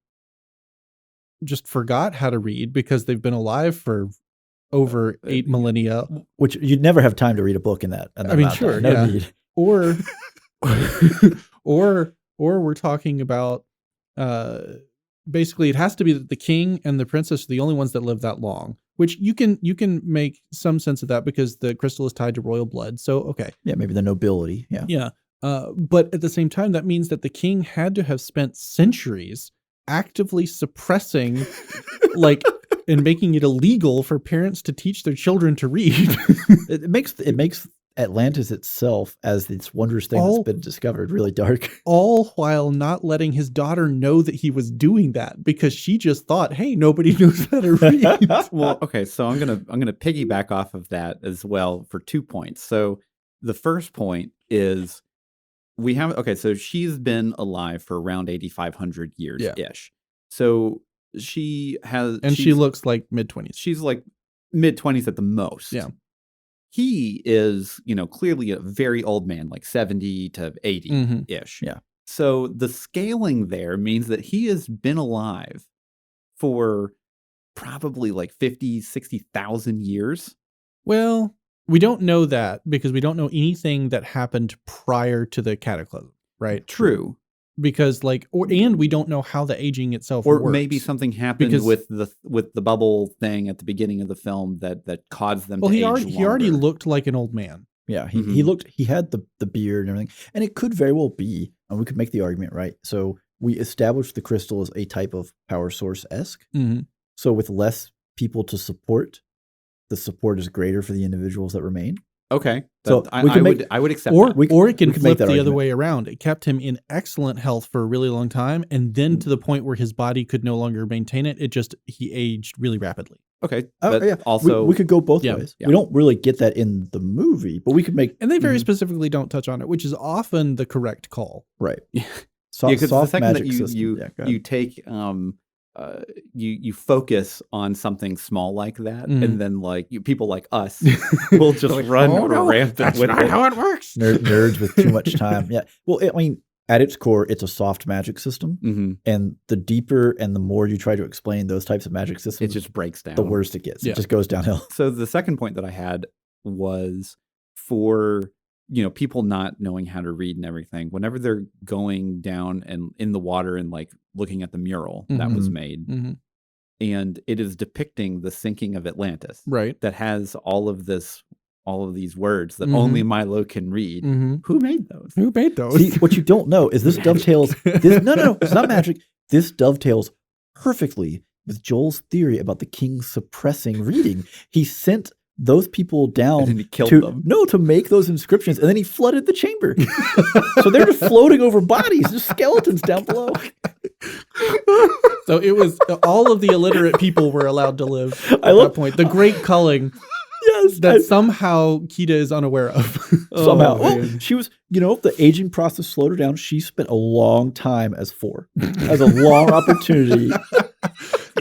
S3: just forgot how to read because they've been alive for over 8 millennia.
S1: Which you'd never have time to read a book in that.
S3: I mean, sure, yeah. Or we're talking about basically it has to be that the king and the princess are the only ones that live that long, which you can make some sense of that because the crystal is tied to royal blood. So, okay.
S1: Yeah, maybe the nobility. Yeah.
S3: Yeah. But at the same time, that means that the king had to have spent centuries actively suppressing and making it illegal for parents to teach their children to read.
S1: It makes Atlantis itself, as this wondrous thing that's been discovered, really dark.
S3: All while not letting his daughter know that he was doing that, because she just thought, hey, nobody knows how to read.
S2: Well, okay, so I'm gonna piggyback off of that as well for 2 points. So the first point is so she's been alive for around 8,500 years ish. So she looks like mid-20s. She's like mid-20s at the most.
S3: Yeah.
S2: He is, clearly a very old man, like 70 to 80-ish.
S3: Mm-hmm.
S1: Yeah.
S2: So the scaling there means that he has been alive for probably like 50, 60,000 years.
S3: Well, we don't know that because we don't know anything that happened prior to the cataclysm, right?
S2: True.
S3: Because and we don't know how the aging itself works.
S2: Or maybe something happened with the bubble thing at the beginning of the film that caused them to age longer.
S3: He already looked like an old man.
S1: Yeah, he had the beard and everything. And it could very well be, and we could make the argument, right? So we established the crystal as a type of power source-esque.
S3: Mm-hmm.
S1: So with less people to support, the support is greater for the individuals that remain.
S2: Okay.
S1: So
S2: I would accept
S3: that. Or it can flip the other way around. It kept him in excellent health for a really long time, and then to the point where his body could no longer maintain it, he aged really rapidly.
S2: Okay.
S1: Yeah. Also, we could go both ways. Yeah. We don't really get that in the movie, but we could make...
S3: And they very specifically don't touch on it, which is often the correct call.
S1: Right.
S2: Because the second that you take... you focus on something small like that, and then people like us will just run rampant with it.
S3: That's not how it works.
S1: Nerds with too much time. Yeah. Well, at its core, it's a soft magic system.
S2: Mm-hmm.
S1: And the deeper and the more you try to explain those types of magic systems,
S2: it just breaks down.
S1: The worse it gets. It just goes downhill.
S2: So the second point that I had was for, people not knowing how to read and everything, whenever they're going down and in the water and like looking at the mural that was made, and it is depicting the sinking of Atlantis,
S3: right?
S2: That has all of these words that only Milo can read. Who made those?
S3: Who made those?
S1: See, what you don't know is this dovetails. No, it's not magic. This dovetails perfectly with Joel's theory about the king suppressing reading. He sent those people down
S2: and then he killed them.
S1: No, to make those inscriptions, and then he flooded the chamber. So they're just floating over bodies, just skeletons down below.
S3: So it was all of the illiterate people were allowed to live at that point. The great culling.
S1: Yes,
S3: that somehow Kita is unaware of.
S1: Somehow. Well, she was, the aging process slowed her down. She spent a long time as 4, as a long opportunity.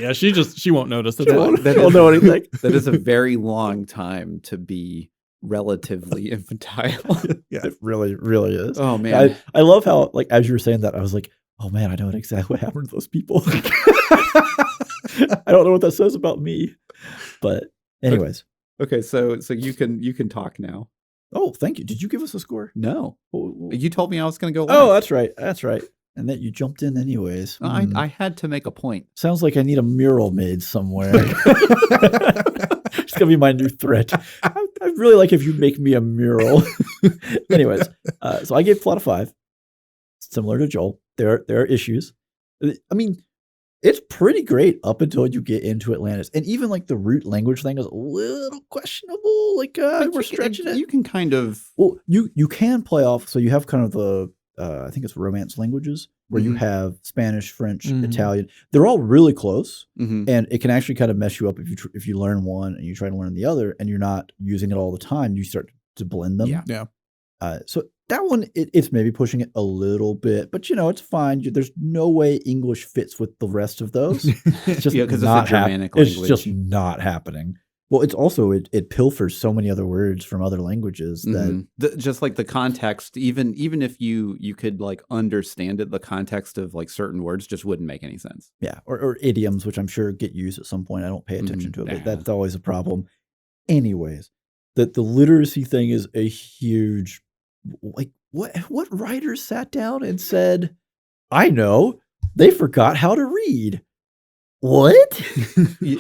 S3: Yeah, she won't notice it.
S1: She won't know anything.
S2: That is a very long time to be relatively infantile.
S1: Yeah, it really, really is.
S2: Oh man,
S1: I love how, like, as you were saying that, I was like, oh man, I know exactly what happened to those people. I don't know what that says about me, but anyways.
S2: Okay, so you can talk now.
S1: Oh, thank you. Did you give us a score?
S2: No. You told me I was going to go last.
S1: Oh, that's right. And that you jumped in anyways.
S2: I had to make a point.
S1: Sounds like I need a mural made somewhere. It's going to be my new threat. I'd really like if you make me a mural. Anyways, so I gave plot a 5. Similar to Joel. There are issues. I mean, it's pretty great up until you get into Atlantis. And even like the root language thing is a little questionable. Like we're stretching it.
S2: You can kind of...
S1: Well, you can play off. So you have kind of the, I think it's Romance languages, where you have Spanish, French, Italian. They're all really close. And it can actually kind of mess you up if you learn one and you try to learn the other and you're not using it all the time. You start to blend them.
S3: Yeah.
S1: So that one, it's maybe pushing it a little bit, but it's fine. There's no way English fits with the rest of those. It's just
S2: because it's a Germanic language.
S1: It's just not happening. Well, it's also it pilfers so many other words from other languages that
S2: just like the context, even if you could like understand it, the context of like certain words just wouldn't make any sense.
S1: Yeah, or idioms, which I'm sure get used at some point. I don't pay attention to it, but that's always a problem. Anyways, the literacy thing is a huge. Like what writer sat down and said, I know, they forgot how to read. What?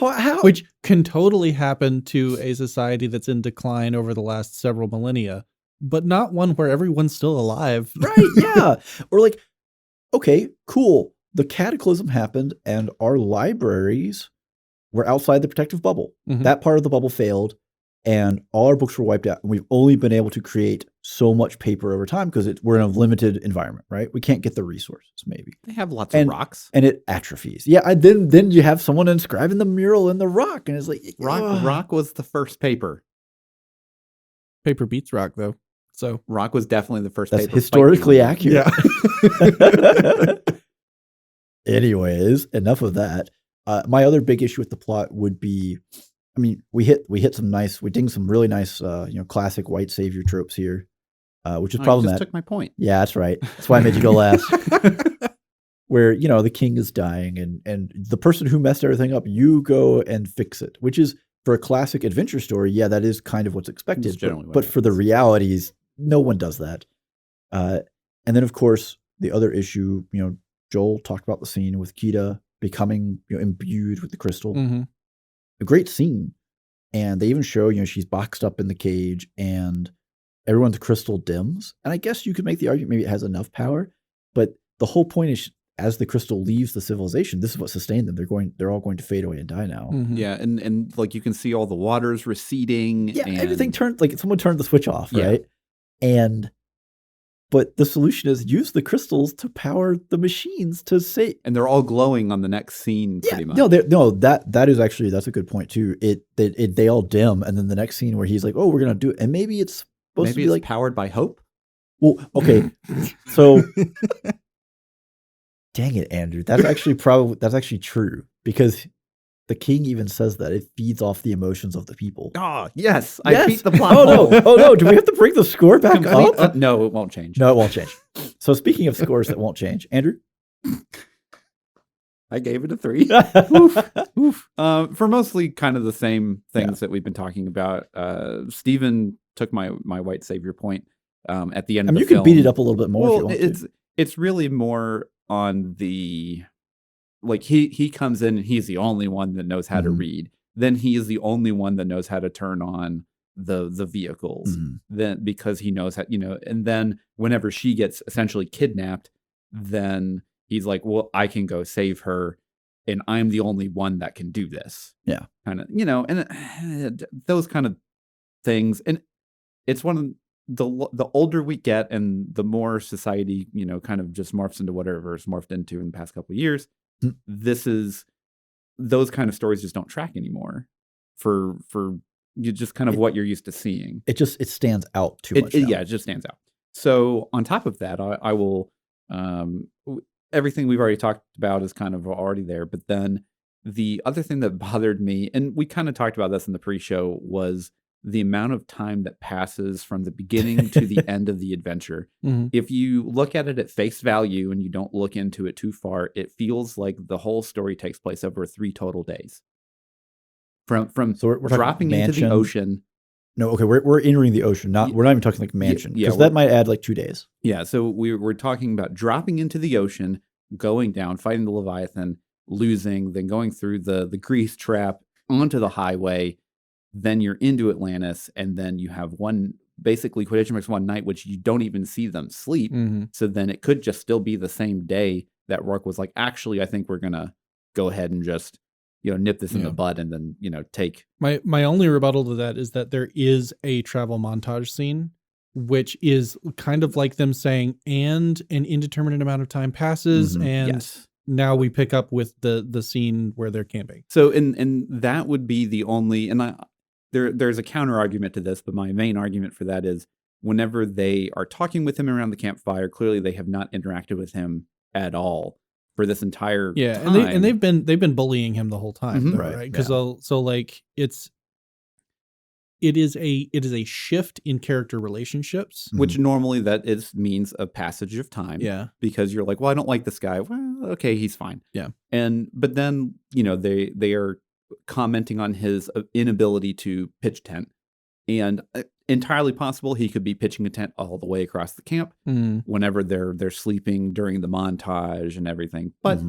S1: How?
S3: Which can totally happen to a society that's in decline over the last several millennia, but not one where everyone's still alive.
S1: Right, yeah. Or like, okay, cool. The cataclysm happened and our libraries were outside the protective bubble. That part of the bubble failed. And all our books were wiped out. And we've only been able to create so much paper over time because we're in a limited environment, right? We can't get the resources, maybe.
S2: They have lots of rocks.
S1: And it atrophies. Yeah, then you have someone inscribing the mural in the rock. And it's like...
S2: Rock was the first paper.
S3: Paper beats rock, though. So
S2: rock was definitely the first
S1: That's
S2: paper.
S1: Historically accurate.
S3: Yeah.
S1: Anyways, enough of that. My other big issue with the plot would be... I mean, we ding some really nice, classic white savior tropes here, which is problematic.
S2: You just took my point.
S1: Yeah, that's right. That's why I made you go last. Where, the king is dying and the person who messed everything up, you go and fix it, which is for a classic adventure story. Yeah, that is kind of what's expected. But for the realities, no one does that. And then, of course, the other issue, Joel talked about the scene with Kita becoming imbued with the crystal. A great scene. And they even show, she's boxed up in the cage and everyone's crystal dims. And I guess you could make the argument maybe it has enough power, but the whole point is as the crystal leaves the civilization, this is what sustained them. They're all going to fade away and die now.
S2: Yeah, and like you can see all the waters receding.
S1: Yeah, and everything turned, like someone turned the switch off, right? But the solution is use the crystals to power the machines to save.
S2: And they're all glowing on the next scene, pretty much.
S1: That is actually, that's a good point too. They all dim, and then the next scene where he's like, "Oh, we're gonna do it," and maybe it's supposed to be like
S2: powered by hope.
S1: Well, okay, so dang it, Andrew. That's actually true because The king even says that it feeds off the emotions of the people.
S2: Oh, yes. I beat the plot.
S1: Oh no. Do we have to bring the score back up?
S2: No, it won't change.
S1: No, it won't change. So speaking of scores that won't change, Andrew?
S2: I gave it a 3. Oof. For mostly kind of the same things that we've been talking about. Stephen took my white savior point at the end of the film.
S1: You can beat it up a little bit more if you want to.
S2: It's really more on the... Like, he comes in and he's the only one that knows how to read. Then he is the only one that knows how to turn on the vehicles. Then because he knows how, and then whenever she gets essentially kidnapped, then he's like, well, I can go save her, and I'm the only one that can do this.
S1: Yeah.
S2: Kind of, and those kind of things. And it's one of the older we get and the more society, kind of just morphs into whatever it's morphed into in the past couple of years. Those kind of stories just don't track anymore for you, just kind of what you're used to seeing.
S1: It stands out too much.
S2: Yeah, it just stands out. So on top of that, I will, everything we've already talked about is kind of already there. But then the other thing that bothered me, and we kind of talked about this in the pre-show, was the amount of time that passes from the beginning to the end of the adventure. If you look at it at face value and you don't look into it too far, it feels like the whole story takes place over 3 total days. From so we're dropping into the ocean.
S1: No, okay, we're entering the ocean. We're not even talking like mansion, because that might add like 2 days.
S2: Yeah, so we're talking about dropping into the ocean, going down, fighting the Leviathan, losing, then going through the grease trap onto the highway. Then you're into Atlantis, and then you have basically quotation marks one night, which you don't even see them sleep. So then it could just still be the same day that Rourke was like, actually, I think we're going to go ahead and just, nip this in the bud and then, take.
S3: My only rebuttal to that is that there is a travel montage scene, which is kind of like them saying, and an indeterminate amount of time passes, and now we pick up with the scene where they're camping.
S2: So, and that would be the only, and there's a counter argument to this, but my main argument for that is whenever they are talking with him around the campfire, clearly they have not interacted with him at all for this entire time.
S3: And they've been bullying him the whole time, right? Because so like it is a shift in character relationships,
S2: which normally that means a passage of time.
S3: Yeah,
S2: because you're like, well, I don't like this guy. Well, okay, he's fine.
S3: Yeah,
S2: but then they are commenting on his inability to pitch tent, and entirely possible he could be pitching a tent all the way across the camp whenever they're sleeping during the montage and everything. But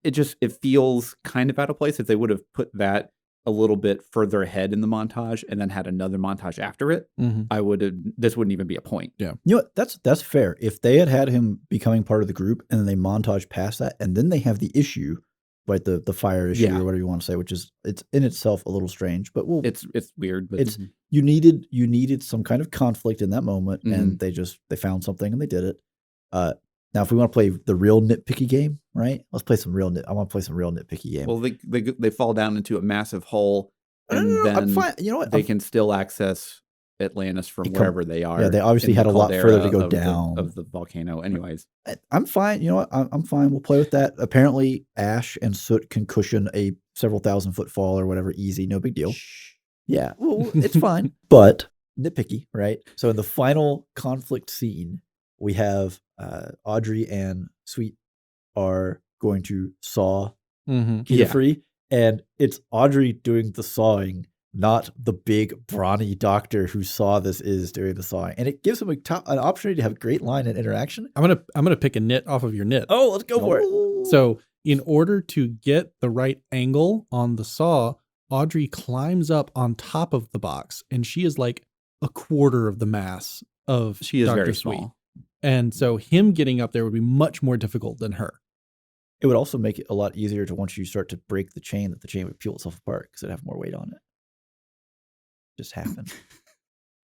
S2: it feels kind of out of place. If they would have put that a little bit further ahead in the montage and then had another montage after it, this wouldn't even be a point.
S3: Yeah.
S1: That's fair. If they had him becoming part of the group and then they montage past that, and then they have the issue, like the fire issue or whatever you want to say, which is, it's in itself a little strange, but
S2: it's weird, but
S1: it's you needed some kind of conflict in that moment, and they found something and they did it. Now, if we want to play the real nitpicky game, right? Let's play some real I want to play some real nitpicky game.
S2: Well, they fall down into a massive hole, and then
S1: I'm fine. You know what?
S2: They can still access Atlantis from wherever they are.
S1: Yeah, they obviously had a lot further to go down
S2: of the volcano. Anyways,
S1: I'm fine. You know what? I'm fine. We'll play with that. Apparently, ash and soot can cushion a several 1,000-foot fall or whatever. Easy, no big deal. Yeah, well, it's fine. But nitpicky, right? So in the final conflict scene, we have Audrey and Sweet are going to saw Kita free, and it's Audrey doing the sawing, not the big brawny doctor who saw this is doing the sawing, and it gives him an opportunity to have great line and interaction.
S3: I'm gonna pick a nit off of your nit.
S1: Oh, let's go for it.
S3: So in order to get the right angle on the saw, Audrey climbs up on top of the box, and she is like a quarter of the mass of
S2: she is
S3: Dr.
S2: very
S3: Sweet.
S2: small.
S3: And so him getting up there would be much more difficult than her.
S1: It would also make it a lot easier to, once you start to break the chain, that the chain would peel itself apart because it'd have more weight on it. Just happened.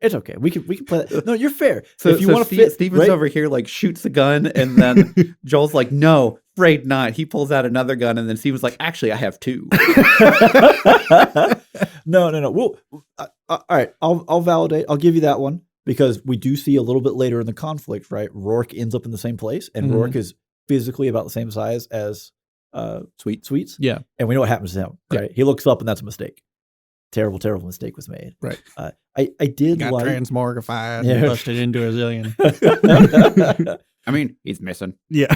S1: It's okay. We can play that. No, you're fair.
S2: So if you want to Steven's over here, like shoots a gun, and then Joel's like, no, afraid not. He pulls out another gun, and then Steven's like, actually, I have 2.
S1: No. Well, all right. I'll validate. I'll give you that one, because we do see a little bit later in the conflict, right? Rourke ends up in the same place, and Rourke is physically about the same size as sweets.
S3: Yeah.
S1: And we know what happens to him, right? He looks up and that's a mistake. Terrible, terrible mistake was made.
S3: Right.
S1: I did
S3: got
S1: like
S3: transmorgified and busted into a zillion.
S2: I mean, he's missing.
S3: Yeah.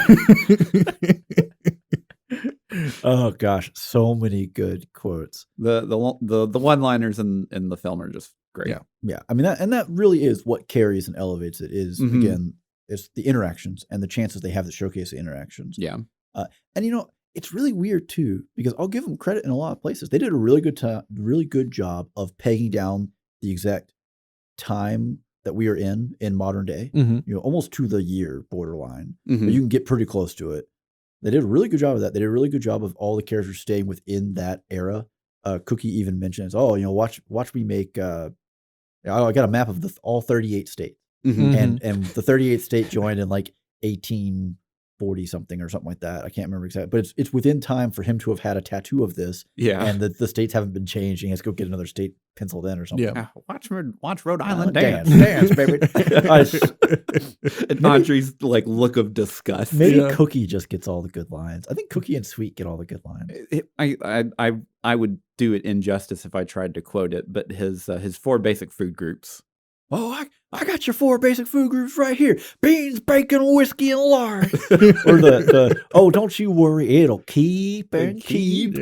S1: Oh gosh, so many good quotes.
S2: The one-liners in the film are just great.
S1: Yeah. I mean that really is what carries and elevates it. Is again, it's the interactions and the chances they have to showcase the interactions.
S2: Yeah.
S1: And it's really weird too, because I'll give them credit in a lot of places. They did a really good job of pegging down the exact time that we are in modern day. Almost to the year borderline. But you can get pretty close to it. They did a really good job of that. They did a really good job of all the characters staying within that era. Cookie even mentions, watch me make. I got a map of all 38 states, and the 38th state joined in like 1840 something or something like that. I can't remember exactly, but it's within time for him to have had a tattoo of this.
S2: Yeah,
S1: and the states haven't been changed. He has to go get another state penciled in or something.
S2: Yeah, watch Rhode Island dance, baby. And Audrey's like look of disgust.
S1: Maybe Cookie just gets all the good lines. I think Cookie and Sweet get all the good lines.
S2: I would do it injustice if I tried to quote it, but his 4 basic food groups.
S1: Oh, I got your 4 basic food groups right here: beans, bacon, whiskey, and lard. Or the don't you worry, it'll keep and keep.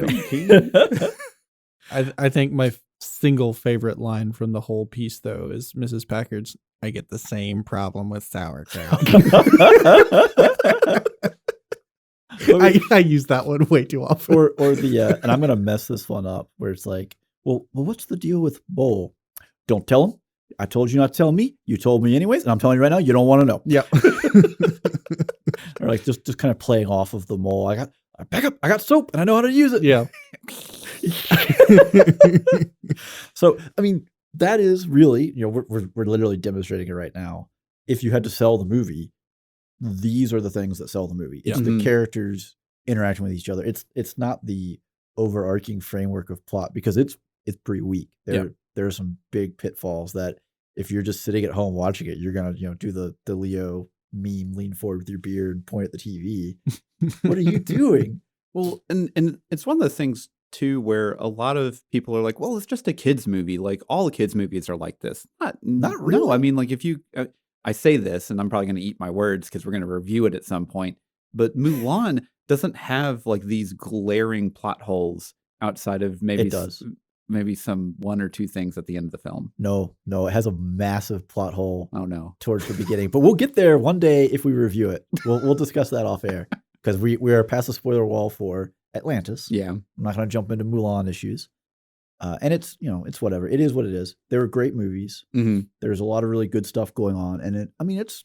S3: I think my single favorite line from the whole piece, though, is Mrs. Packard's, "I get the same problem with sauerkraut." I use that one way too often.
S1: Or the and I'm gonna mess this one up, where it's like, well, what's the deal with bowl? Don't tell him. I told you not to tell me. You told me anyways, and I'm telling you right now, you don't want to know.
S3: Yeah.
S1: Or like just kind of playing off of the mole. I got soap and I know how to use it.
S3: Yeah.
S1: So I mean, that is really, we're literally demonstrating it right now. If you had to sell the movie, these are the things that sell the movie. It's the characters interacting with each other. It's not the overarching framework of plot, because it's pretty weak. There are some big pitfalls that if you're just sitting at home watching it, you're gonna do the Leo meme, lean forward with your beard, point at the TV. What are you doing?
S2: Well, and it's one of those things too where a lot of people are like, well, it's just a kids movie. Like all the kids movies are like this. Not really. No, I mean, like if you, I say this, and I'm probably going to eat my words because we're going to review it at some point. But Mulan doesn't have like these glaring plot holes outside of maybe some 1 or 2 things at the end of the film.
S1: No, it has a massive plot hole.
S2: Oh no,
S1: towards the beginning, but we'll get there one day if we review it. We'll discuss that off air, because we are past the spoiler wall for Atlantis.
S2: Yeah,
S1: I'm not going to jump into Mulan issues, and it's whatever. It is what it is. They were great movies. There's a lot of really good stuff going on, and it's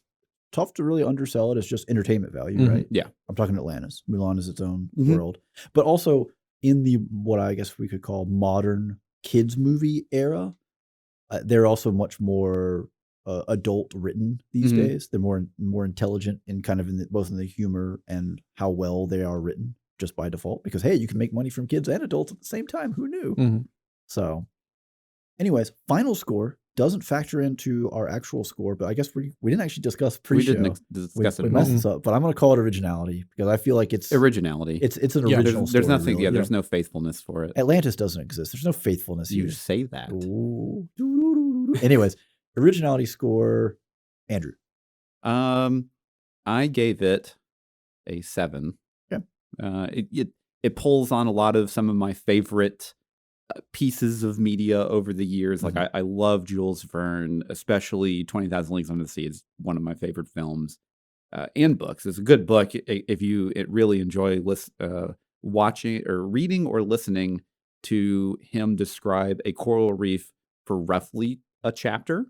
S1: tough to really undersell it as just entertainment value, right?
S2: Yeah,
S1: I'm talking Atlantis. Mulan is its own world, but also in the what I guess we could call modern kids movie era, they're also much more adult written these days. They're more intelligent in kind of both in the humor and how well they are written, just by default, because hey, you can make money from kids and adults at the same time. Who knew? So anyways, final score doesn't factor into our actual score, but I guess we didn't actually discuss pre-show.
S2: We didn't discuss it.
S1: We messed this up, but I'm going to call it Originality, because I feel like it's
S2: Originality.
S1: It's an original story.
S2: There's nothing.
S1: Really.
S2: There's no faithfulness for it.
S1: Atlantis doesn't exist. There's no faithfulness.
S2: You
S1: here.
S2: say that.
S1: Ooh. Anyways, Originality score, Andrew.
S2: I gave it a 7.
S1: Okay.
S2: It pulls on a lot of some of my favorite pieces of media over the years. Like I love Jules Verne, especially 20,000 Leagues Under the Sea is one of my favorite films and books. It's a good book if you really enjoy watching or reading or listening to him describe a coral reef for roughly a chapter.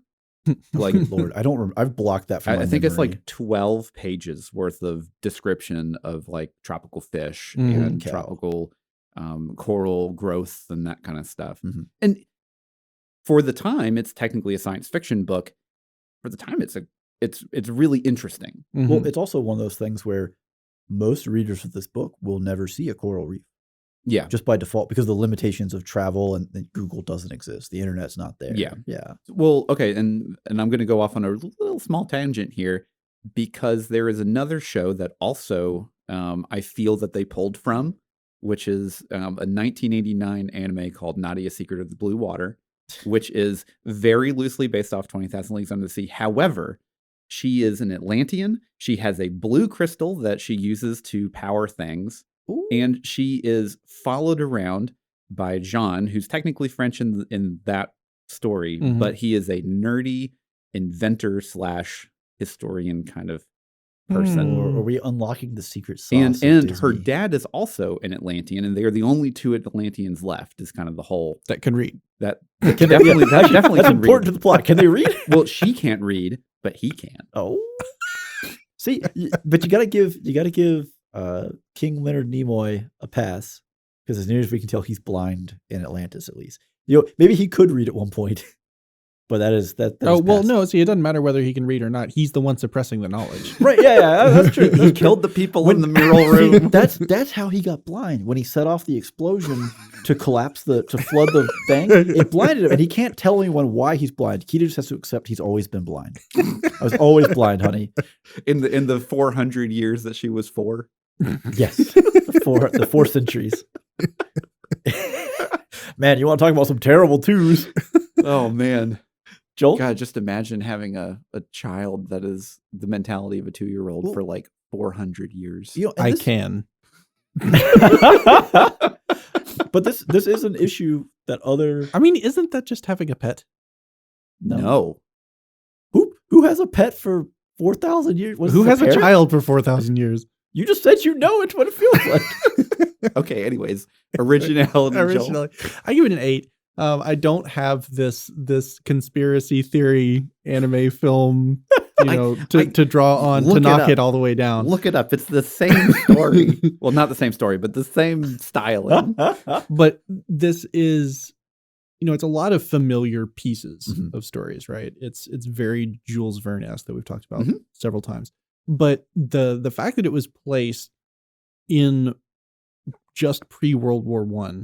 S2: Like
S1: Lord, I don't remember. I've blocked that from my
S2: I think it's
S1: memory.
S2: like 12 pages worth of description of like tropical fish and tropical coral growth and that kind of stuff. And for the time, it's technically a science fiction book. For the time, it's really interesting.
S1: Well, it's also one of those things where most readers of this book will never see a coral reef.
S2: Yeah.
S1: Just by default, because of the limitations of travel, and Google doesn't exist. The internet's not there.
S2: Yeah.
S1: Yeah.
S2: Well, okay, and I'm going to go off on a little small tangent here, because there is another show that also I feel that they pulled from, which is a 1989 anime called Nadia Secret of the Blue Water, which is very loosely based off 20,000 Leagues Under the Sea. However, she is an Atlantean. She has a blue crystal that she uses to power things.
S1: Ooh.
S2: And she is followed around by Jean, who's technically French in that story, but he is a nerdy inventor / historian kind of person.
S1: Or are we unlocking the secret sauce?
S2: And her dad is also an Atlantean, and they are the only two Atlanteans left. Is kind of the whole
S3: that can read.
S2: That definitely
S1: that's
S2: can
S1: important
S2: read.
S1: to the plot. Can they read?
S2: Well, she can't read, but he can.
S1: Oh, see, but you gotta give King Leonard Nimoy a pass, because as near as we can tell, he's blind in Atlantis, at least. Maybe he could read at one point, but that is.
S3: Oh, well, no, see, it doesn't matter whether he can read or not. He's the one suppressing the knowledge.
S1: Right, yeah, that's true.
S2: He killed the people in the mural room.
S1: That's how he got blind. When he set off the explosion to flood the bank, it blinded him, and he can't tell anyone why he's blind. He just has to accept he's always been blind. I was always blind, honey.
S2: In the 400 years that she was 4.
S1: Yes, the 4 centuries. Man, you want to talk about some terrible twos?
S2: Oh man,
S1: Joel.
S2: God, just imagine having a child that is the mentality of a 2-year-old for like 400 years.
S3: I can.
S1: But this is an issue that other.
S3: I mean, isn't that just having a pet?
S2: No.
S1: Who has a pet for 4,000 years?
S3: Who has a child for 4,000 years?
S1: You just said it's what it feels like.
S2: Okay, anyways, originality.
S3: I give it an 8. I don't have this conspiracy theory anime film, to draw on to knock it all the way down.
S2: Look it up. It's the same story. Well, not the same story, but the same styling.
S3: But this is, it's a lot of familiar pieces of stories, right? It's very Jules Verne-esque that we've talked about several times. But the fact that it was placed in just pre-World War I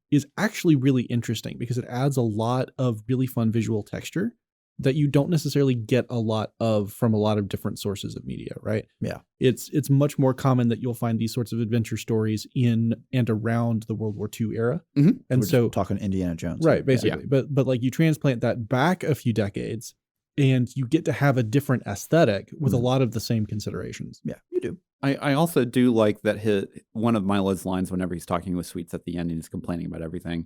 S3: is actually really interesting, because it adds a lot of really fun visual texture that you don't necessarily get a lot of from a lot of different sources of media, right?
S1: Yeah.
S3: It's much more common that you'll find these sorts of adventure stories in and around the World War II era.
S1: And we're talking Indiana Jones.
S3: Right, basically. Yeah. But like you transplant that back a few decades and you get to have a different aesthetic with a lot of the same considerations.
S1: Yeah, you do.
S2: I also do like that one of Milo's lines whenever he's talking with Sweets at the end and he's complaining about everything,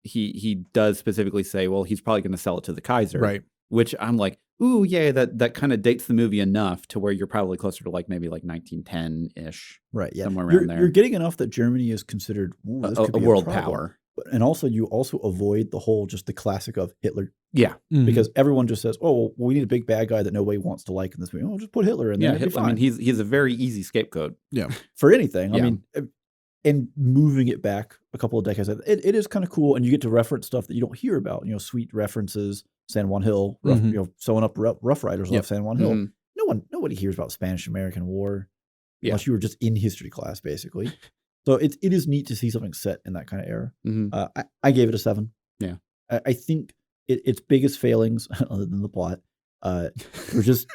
S2: he does specifically say, well, he's probably going to sell it to the Kaiser.
S3: Right.
S2: Which I'm like, ooh, yeah, that kind of dates the movie enough to where you're probably closer to maybe 1910-ish.
S1: Right, yeah.
S2: Somewhere around there.
S1: You're getting enough that Germany is considered
S2: a world power.
S1: And also, you also avoid just the classic of Hitler.
S2: Yeah.
S1: Because everyone just says, oh, well, we need a big bad guy that nobody wants to like in this movie. Oh, just put Hitler in there.
S2: Yeah, Hitler, I mean, he's a very easy scapegoat.
S3: Yeah.
S1: For anything.
S2: Yeah.
S1: I mean, and moving it back a couple of decades, it is kind of cool. And you get to reference stuff that you don't hear about. Sweet references, San Juan Hill, sewing up Rough Riders off San Juan Hill. Nobody hears about Spanish-American War unless you were just in history class, basically. So it is neat to see something set in that kind of era. I gave it a 7.
S2: Yeah.
S1: I think its biggest failings, other than the plot, there's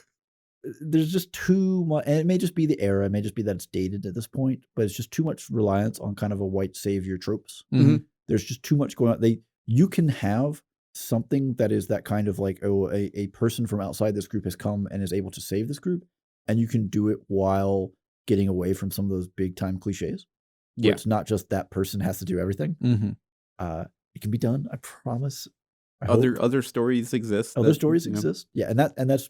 S1: just too much, and it may just be the era, it may just be that it's dated at this point, but it's just too much reliance on kind of a white savior tropes. There's just too much going on. You can have something that is that kind of like, a person from outside this group has come and is able to save this group, and you can do it while getting away from some of those big time cliches. Yeah. It's not just that person has to do everything. It can be done. I promise.
S2: Other stories exist.
S1: Other stories exist. Yeah. And that's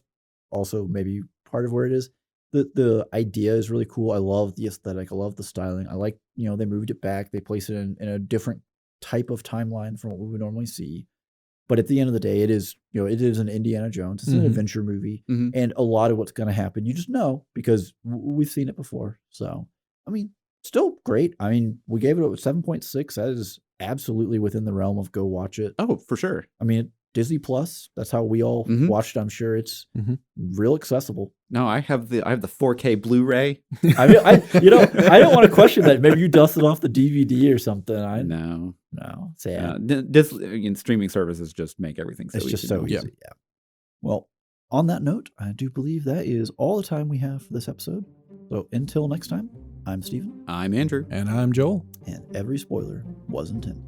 S1: also maybe part of where it is. The idea is really cool. I love the aesthetic. I love the styling. I like, they moved it back. They place it in a different type of timeline from what we would normally see. But at the end of the day, it is an Indiana Jones. It's an adventure movie. And a lot of what's going to happen, you just know, because we've seen it before. So, I mean, still great. I mean, we gave it a 7.6. That is absolutely within the realm of go watch it.
S2: Oh, for sure.
S1: I mean, Disney Plus. That's how we all watched. I'm sure it's real accessible.
S2: No, I have the 4K Blu-ray.
S1: I mean, I don't want to question that. Maybe you dusted off the DVD or something.
S2: No.
S1: Sad.
S2: Streaming services just make everything so easy.
S1: It's just so easy. Yeah. Well, on that note, I do believe that is all the time we have for this episode. So until next time, I'm Steven.
S2: I'm Andrew.
S3: And I'm Joel.
S1: And every spoiler was intended.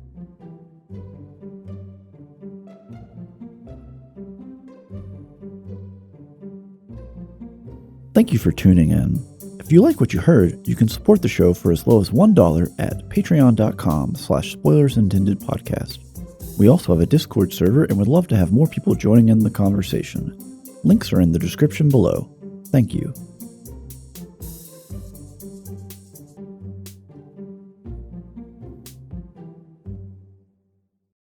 S1: Thank you for tuning in. If you like what you heard, you can support the show for as low as $1 at patreon.com/spoilersintendedpodcast. We also have a Discord server and would love to have more people joining in the conversation. Links are in the description below. Thank you.